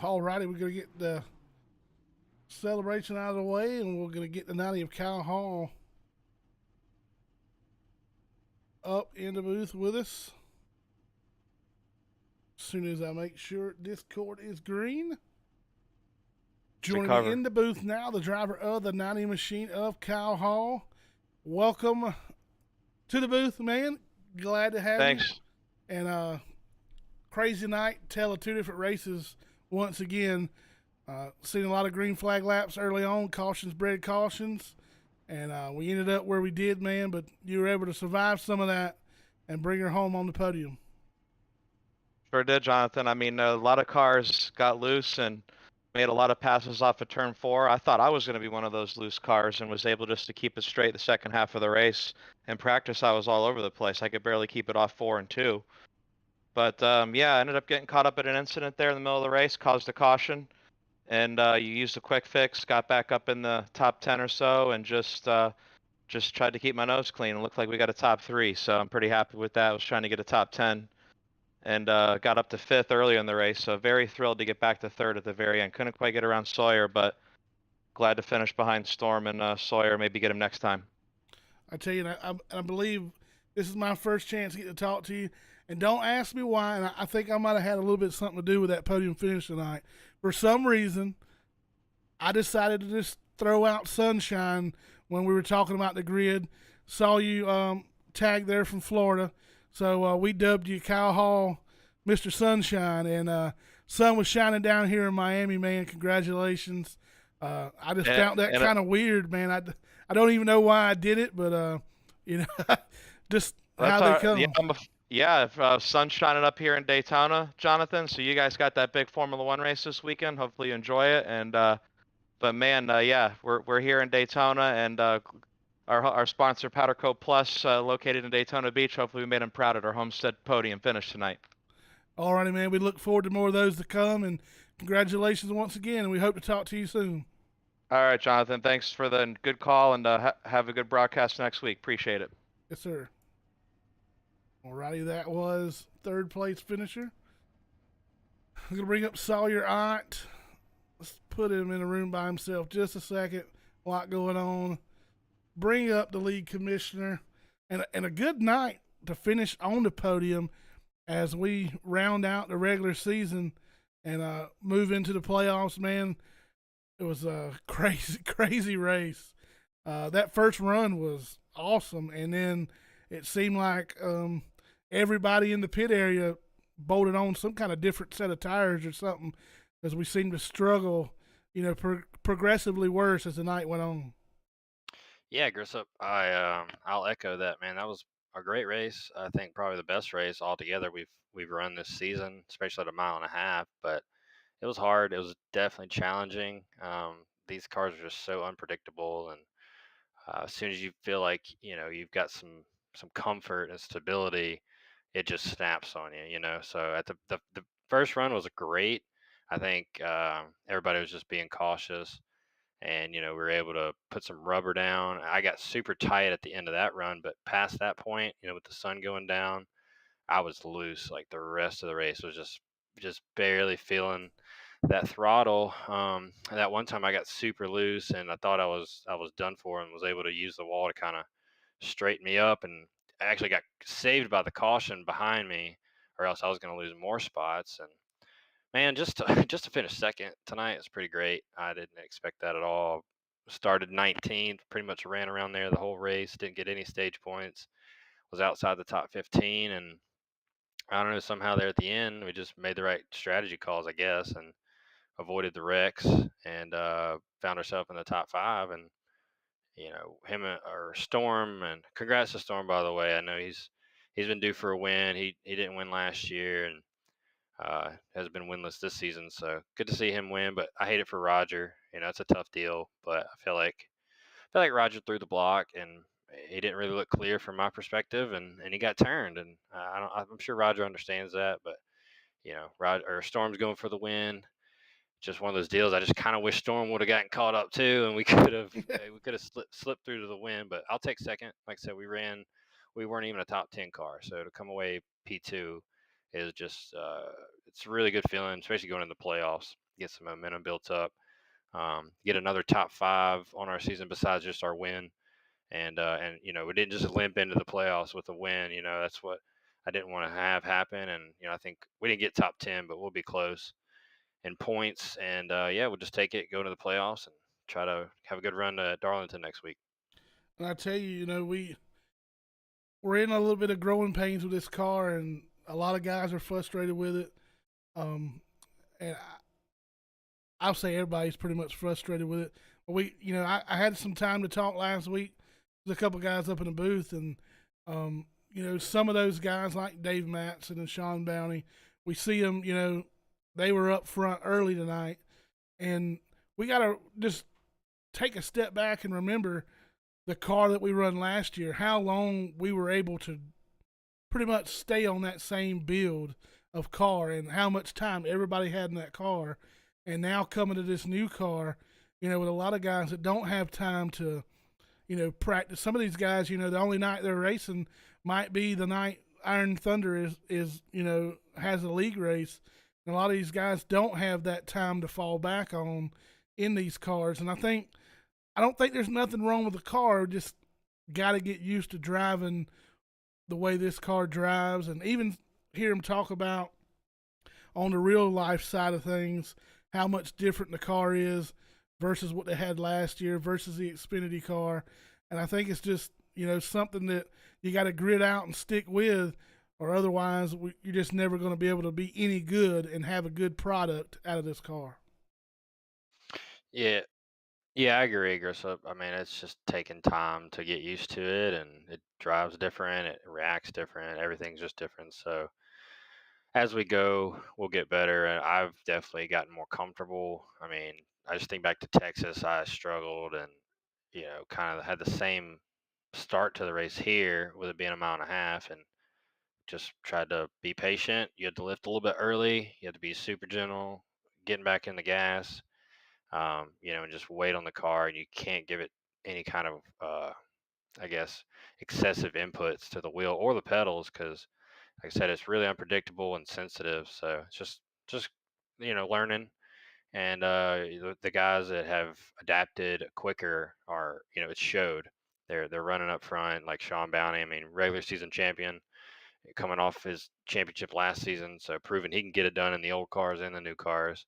Alrighty, we're gonna get the celebration out of the way, and we're gonna get the 90 of Cal Hall up in the booth with us. As soon as I make sure Discord is green. Joining me in the booth now, the driver of the 90 machine of Cal Hall. Welcome to the booth, man. Glad to have you. Thanks. And crazy night, tale of two different races once again. Seen a lot of green flag laps early on, cautions bred cautions, and we ended up where we did, man. But you were able to survive some of that and bring her home on the podium. Sure did, Jonathan. I mean, a lot of cars got loose and made a lot of passes off of turn 4. I thought I was going to be one of those loose cars and was able just to keep it straight the second half of the race. In practice, I was all over the place. I could barely keep it off 4 and 2. But yeah, I ended up getting caught up in an incident there in the middle of the race, caused a caution, and you used a quick fix, got back up in the top 10 or so, and just tried to keep my nose clean. It looked like we got a top 3, so I'm pretty happy with that. I was trying to get a top 10. And got up to 5th earlier in the race, so very thrilled to get back to 3rd at the very end. Couldn't quite get around Sawyer, but glad to finish behind Storm and Sawyer, maybe get him next time. I tell you, I believe this is my first chance to get to talk to you. And don't ask me why, and I think I might have had a little bit something to do with that podium finish tonight. For some reason, I decided to just throw out Sunshine when we were talking about the grid. Saw you tag there from Florida, so we dubbed you Kyle Hall, Mr. Sunshine, and sun was shining down here in Miami, man. Congratulations. I just found that kind of weird, man. I don't even know why I did it, but you know, just how they come. Yeah, sun's shining up here in Daytona, Jonathan. So you guys got that big Formula One race this weekend. Hopefully you enjoy it. And but man, yeah, we're here in Daytona, and our sponsor Powder Coat Plus, located in Daytona Beach. Hopefully we made them proud at our Homestead podium finish tonight. All righty, man. We look forward to more of those to come, and congratulations once again. And we hope to talk to you soon. All right, Jonathan. Thanks for the good call, and have a good broadcast next week. Appreciate it. Yes, sir. Alrighty, that was third place finisher. I'm gonna bring up Sawyer Ott. Let's put him in a room by himself just a second. A lot going on. Bring up the league commissioner, and a good night to finish on the podium as we round out the regular season and move into the playoffs. Man, it was a crazy race. That first run was awesome, and then it seemed like everybody in the pit area bolted on some kind of different set of tires or something, because we seemed to struggle, progressively worse as the night went on. Yeah, Grissom, I'll echo that, man. That was a great race. I think probably the best race altogether we've run this season, especially at a mile and a half. But it was hard. It was definitely challenging. These cars are just so unpredictable, and as soon as you feel like you've got some comfort and stability, it just snaps on you. So at the first run was great. I think everybody was just being cautious, and we were able to put some rubber down. I got super tight at the end of that run, but past that point, with the sun going down, I was loose. Like the rest of the race was just barely feeling that throttle. That one time I got super loose, and I thought I was done for, and was able to use the wall to kind of straighten me up, and I actually got saved by the caution behind me, or else I was going to lose more spots. And man, just to just to finish second tonight is pretty great. I didn't expect that at all. Started 19th, pretty much ran around there the whole race. Didn't get any stage points. Was outside the top 15, and I don't know. Somehow there at the end, we just made the right strategy calls, I guess, and avoided the wrecks, and found ourselves in the top 5. And him or Storm, and congrats to Storm, by the way. I know he's been due for a win. He didn't win last year, and has been winless this season. So good to see him win, but I hate it for Roger. It's a tough deal, but I feel like Roger threw the block, and he didn't really look clear from my perspective, and he got turned. And I'm sure Roger understands that, but Roger or Storm's going for the win. Just one of those deals. I just kind of wish Storm would have gotten caught up too, and we could have slipped through to the win. But I'll take second. Like I said, we weren't even a top 10 car, so to come away P2 is just it's a really good feeling, especially going into the playoffs. get some momentum built up, get another top 5 on our season besides just our win. And we didn't just limp into the playoffs with a win. That's what I didn't want to have happen. And I think we didn't get top 10, but we'll be close in points. And yeah, we'll just take it, go to the playoffs, and try to have a good run to Darlington next week. And I tell you, we're in a little bit of growing pains with this car, and a lot of guys are frustrated with it. And I'll say everybody's pretty much frustrated with it. But I had some time to talk last week with a couple guys up in the booth, and some of those guys like Dave Matson and Sean Bounty, we see them. They were up front early tonight, and we got to just take a step back and remember the car that we run last year, how long we were able to pretty much stay on that same build of car and how much time everybody had in that car. And now coming to this new car, with a lot of guys that don't have time to, practice. Some of these guys, the only night they're racing might be the night Iron Thunder is has a league race. And a lot of these guys don't have that time to fall back on in these cars. And I don't think there's nothing wrong with the car. Just got to get used to driving the way this car drives, and even hear him talk about on the real life side of things how much different the car is versus what they had last year versus the Xfinity car. And I think it's just something that you got to grit out and stick with, or otherwise you're just never going to be able to be any good and have a good product out of this car. Yeah. Yeah, I agree, Grissom. I mean, it's just taking time to get used to it, and it drives different, it reacts different, everything's just different. So as we go, we'll get better, and I've definitely gotten more comfortable. I mean, I just think back to Texas, I struggled and kind of had the same start to the race here with it being a mile and a half, and just tried to be patient. You had to lift a little bit early, you had to be super gentle, getting back in the gas, and just wait on the car, and you can't give it any kind of, I guess, excessive inputs to the wheel or the pedals because, like I said, it's really unpredictable and sensitive. So it's just learning. And the guys that have adapted quicker are, it showed. They're running up front like Sean Bounty. I mean, regular season champion, coming off his championship last season, so proving he can get it done in the old cars and the new cars.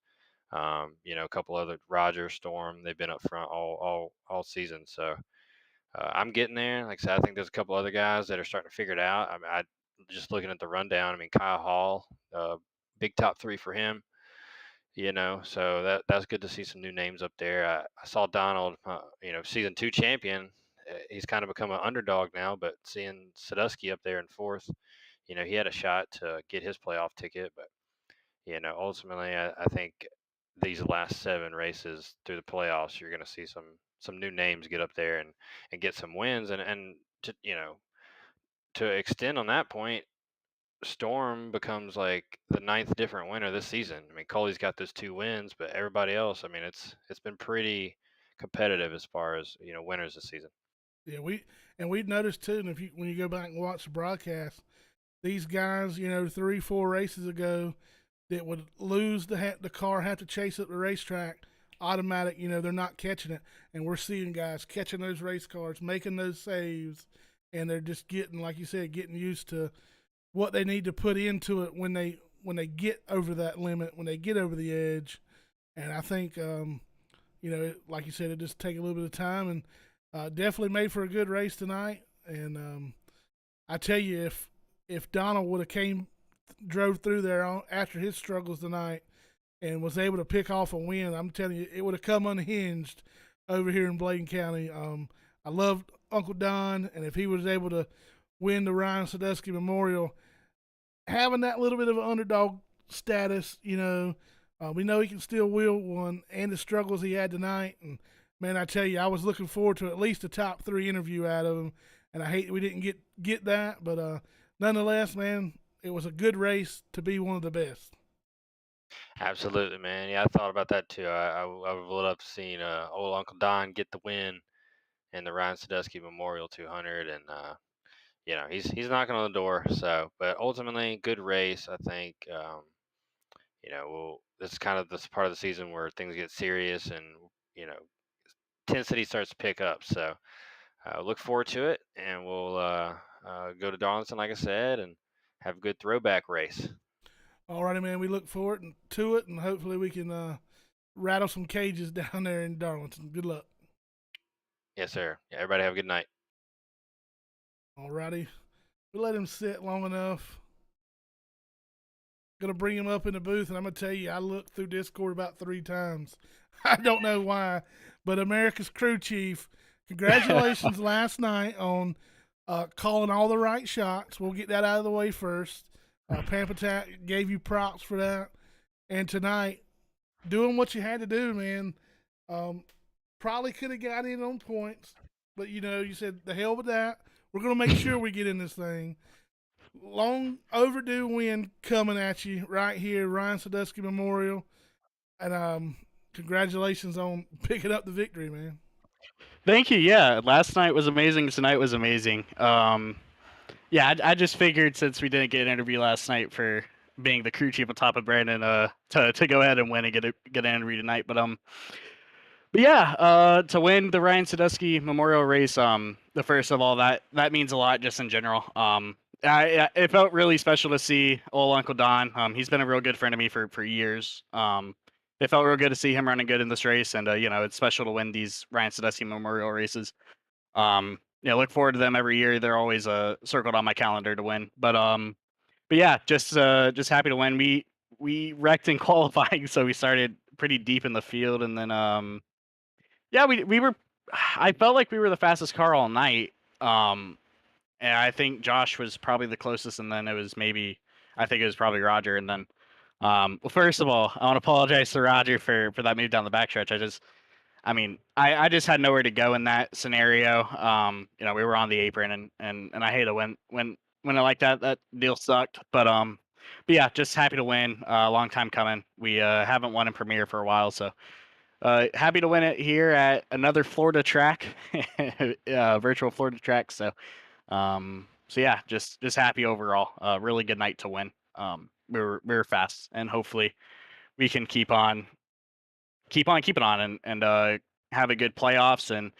A couple other Roger Storm, they've been up front all season. So I'm getting there. Like I said, I think there's a couple other guys that are starting to figure it out. I just looking at the rundown. I mean, Kyle Hall, big top 3 for him. So that's good to see some new names up there. I saw Donald, season 2 champion. He's kind of become an underdog now, but seeing Sadusky up there in 4th, he had a shot to get his playoff ticket. But ultimately, I think these last 7 races through the playoffs, you're going to see some new names get up there and get some wins, and to extend on that point, Storm becomes like the 9th different winner this season. I mean, Coley's got those 2 wins, but everybody else, I mean, it's been pretty competitive as far as winners this season. Yeah, we've noticed too, and when you go back and watch the broadcast, these guys, 3-4 races ago, that would lose the car, have to chase up the racetrack, automatic, they're not catching it, and we're seeing guys catching those race cars, making those saves, and they're just getting, like you said, getting used to what they need to put into it when they get over that limit, when they get over the edge. And I think, like you said, it just take a little bit of time, and definitely made for a good race tonight. And I tell you, if Donald would have drove through there after his struggles tonight and was able to pick off a win, I'm telling you, it would have come unhinged over here in Bladen County. I loved Uncle Don, and if he was able to win the Ryan Sadusky Memorial, having that little bit of an underdog status, we know he can still wheel one, and the struggles he had tonight. And man, I tell you, I was looking forward to at least a top 3 interview out of him, and I hate we didn't get that, but nonetheless, man, it was a good race to be one of the best. Absolutely, man. Yeah, I thought about that too. I would love to see old Uncle Don get the win in the Ryan Sadusky Memorial 200, and he's knocking on the door. So, but ultimately, good race. I think this is kind of this part of the season where things get serious and you know intensity starts to pick up. So look forward to it, and we'll go to Darlington, like I said, and have a good throwback race. All righty, man. We look forward to it, and hopefully we can rattle some cages down there in Darlington. Good luck. Yes, sir. Yeah, everybody have a good night. All righty. We let him sit long enough. Gonna bring him up in the booth, and I'm gonna tell you, I looked through Discord about 3 times. I don't know why, but America's crew chief, congratulations last night on calling all the right shots. We'll get that out of the way first. Pampatat gave you props for that, and tonight, doing what you had to do, man. Probably could have got in on points, but you said the hell with that. We're gonna make sure we get in this thing. Long overdue win coming at you right here, Ryan Sadusky Memorial, and congratulations on picking up the victory, man. Thank you. Yeah, last night was amazing. Tonight was amazing. Yeah, I just figured since we didn't get an interview last night for being the crew chief on top of Brandon, to go ahead and win and get an interview tonight. But yeah, to win the Ryan Sadusky Memorial Race, the first of all, that means a lot just in general. It felt really special to see old Uncle Don. He's been a real good friend of me for years. It felt real good to see him running good in this race, and it's special to win these Ryan Sadusky Memorial races. Look forward to them every year. They're always circled on my calendar to win. But yeah, just happy to win. We wrecked in qualifying, so we started pretty deep in the field, and then yeah, we were. I felt like we were the fastest car all night. And I think Josh was probably the closest, and then I think it was probably Roger, and then. Well, first of all, I want to apologize to Roger for that move down the backstretch. I just had nowhere to go in that scenario. We were on the apron, and I hate it when I like that. That deal sucked. But yeah, just happy to win. Long time coming. We haven't won in Premier for a while, so happy to win it here at another Florida track, virtual Florida track. So yeah, just happy overall. Really good night to win. We were fast, and hopefully we can keep on keeping on and have a good playoffs. And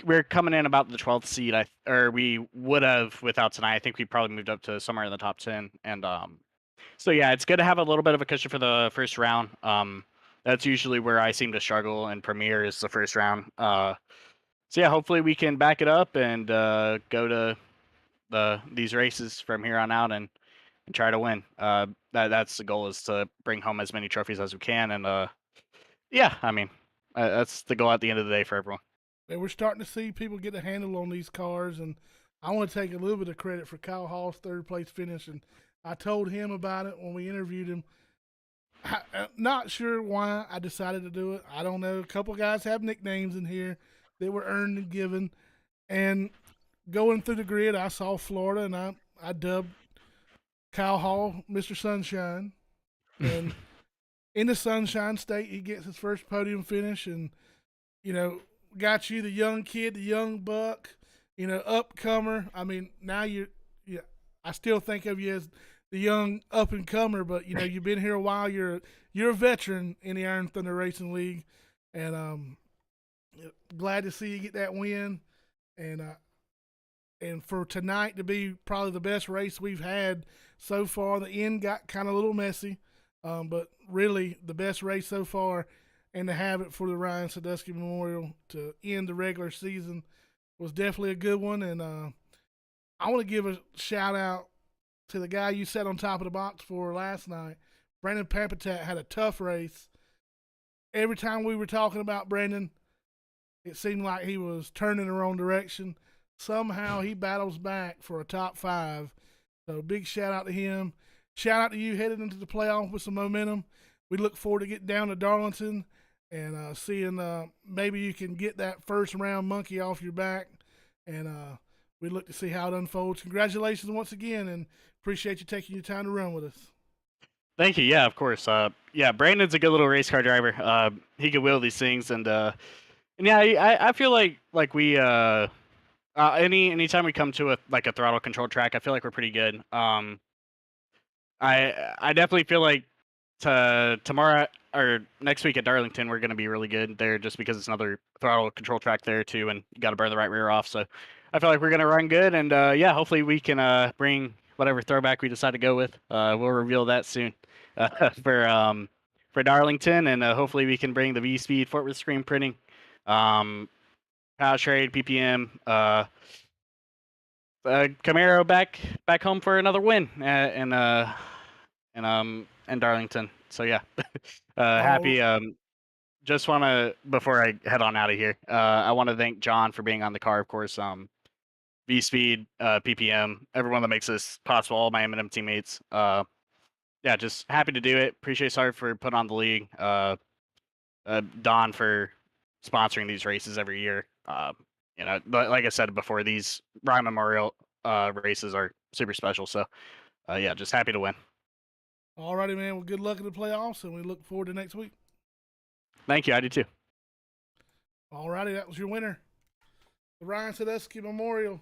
we're coming in about the 12th seed. Or we would have without tonight. I think we probably moved up to somewhere in the top 10. And so yeah, it's good to have a little bit of a cushion for the first round. That's usually where I seem to struggle in Premier is the first round. So yeah, hopefully we can back it up and go to these races from here on out and try to win. That's the goal, is to bring home as many trophies as we can. And yeah, that's the goal at the end of the day for everyone. And we're starting to see people get a handle on these cars, and I want to take a little bit of credit for Kyle Hall's 3rd place finish. And I told him about it when we interviewed him. I'm not sure why I decided to do it. I don't know. A couple guys have nicknames in here that were earned and given. And going through the grid, I saw Florida, and I dubbed Kyle Hall Mr. Sunshine. And in the Sunshine State, he gets his first podium finish, and got you, the young kid, the young buck, upcomer. Now I still think of you as the young up and comer, but you've been here a while. You're a veteran in the Iron Thunder Racing League, and glad to see you get that win, and for tonight to be probably the best race we've had so far. The end got kind of a little messy, but really the best race so far, and to have it for the Ryan Sadusky Memorial to end the regular season was definitely a good one. And I want to give a shout out to the guy you sat on top of the box for last night. Brandon Pampatat had a tough race. Every time we were talking about Brandon, it seemed like he was turning the wrong direction. Somehow he battles back for a top 5. So big shout out to him. Shout out to you headed into the playoff with some momentum. We look forward to getting down to Darlington and seeing maybe you can get that first round monkey off your back. And we look to see how it unfolds. Congratulations once again, and appreciate you taking your time to run with us. Thank you. Yeah, of course. Yeah, Brandon's a good little race car driver. He can wheel these things, and yeah, I feel like we anytime we come to a throttle control track, I feel like we're pretty good. I definitely feel like tomorrow or next week at Darlington, we're going to be really good there just because it's another throttle control track there too, and you got to burn the right rear off. So I feel like we're going to run good, and yeah, hopefully we can bring whatever throwback we decide to go with. We'll reveal that soon for Darlington, and hopefully we can bring the V Speed Fort Worth screen printing, power trade, PPM, Camaro back home for another win, and Darlington. So yeah, happy. Just want to, before I head on out of here, I want to thank John for being on the car, of course. V Speed, PPM, everyone that makes this possible, all my M&M teammates. Yeah, just happy to do it. Appreciate Sarge for putting on the league. Don for sponsoring these races every year. You know, but like I said before, these Ryan Memorial races are super special. So yeah, just happy to win. Alrighty, man. Well, good luck in the playoffs, and we look forward to next week. Thank you. I do too. Alrighty, that was your winner. The Ryan Sadusky Memorial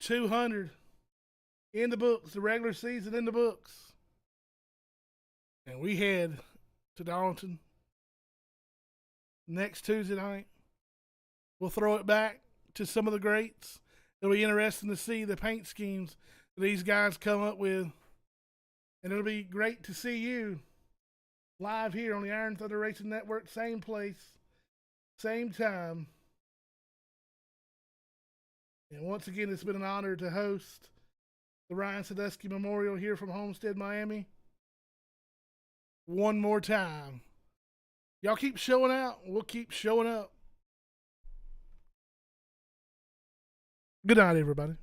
200 in the books, the regular season in the books. And we head to Darlington next Tuesday night. We'll throw it back to some of the greats. It'll be interesting to see the paint schemes that these guys come up with. And it'll be great to see you live here on the Iron Thunder Racing Network. Same place, same time. And once again, it's been an honor to host the Ryan Sadusky Memorial here from Homestead, Miami. One more time. Y'all keep showing out. We'll keep showing up. Good night, everybody.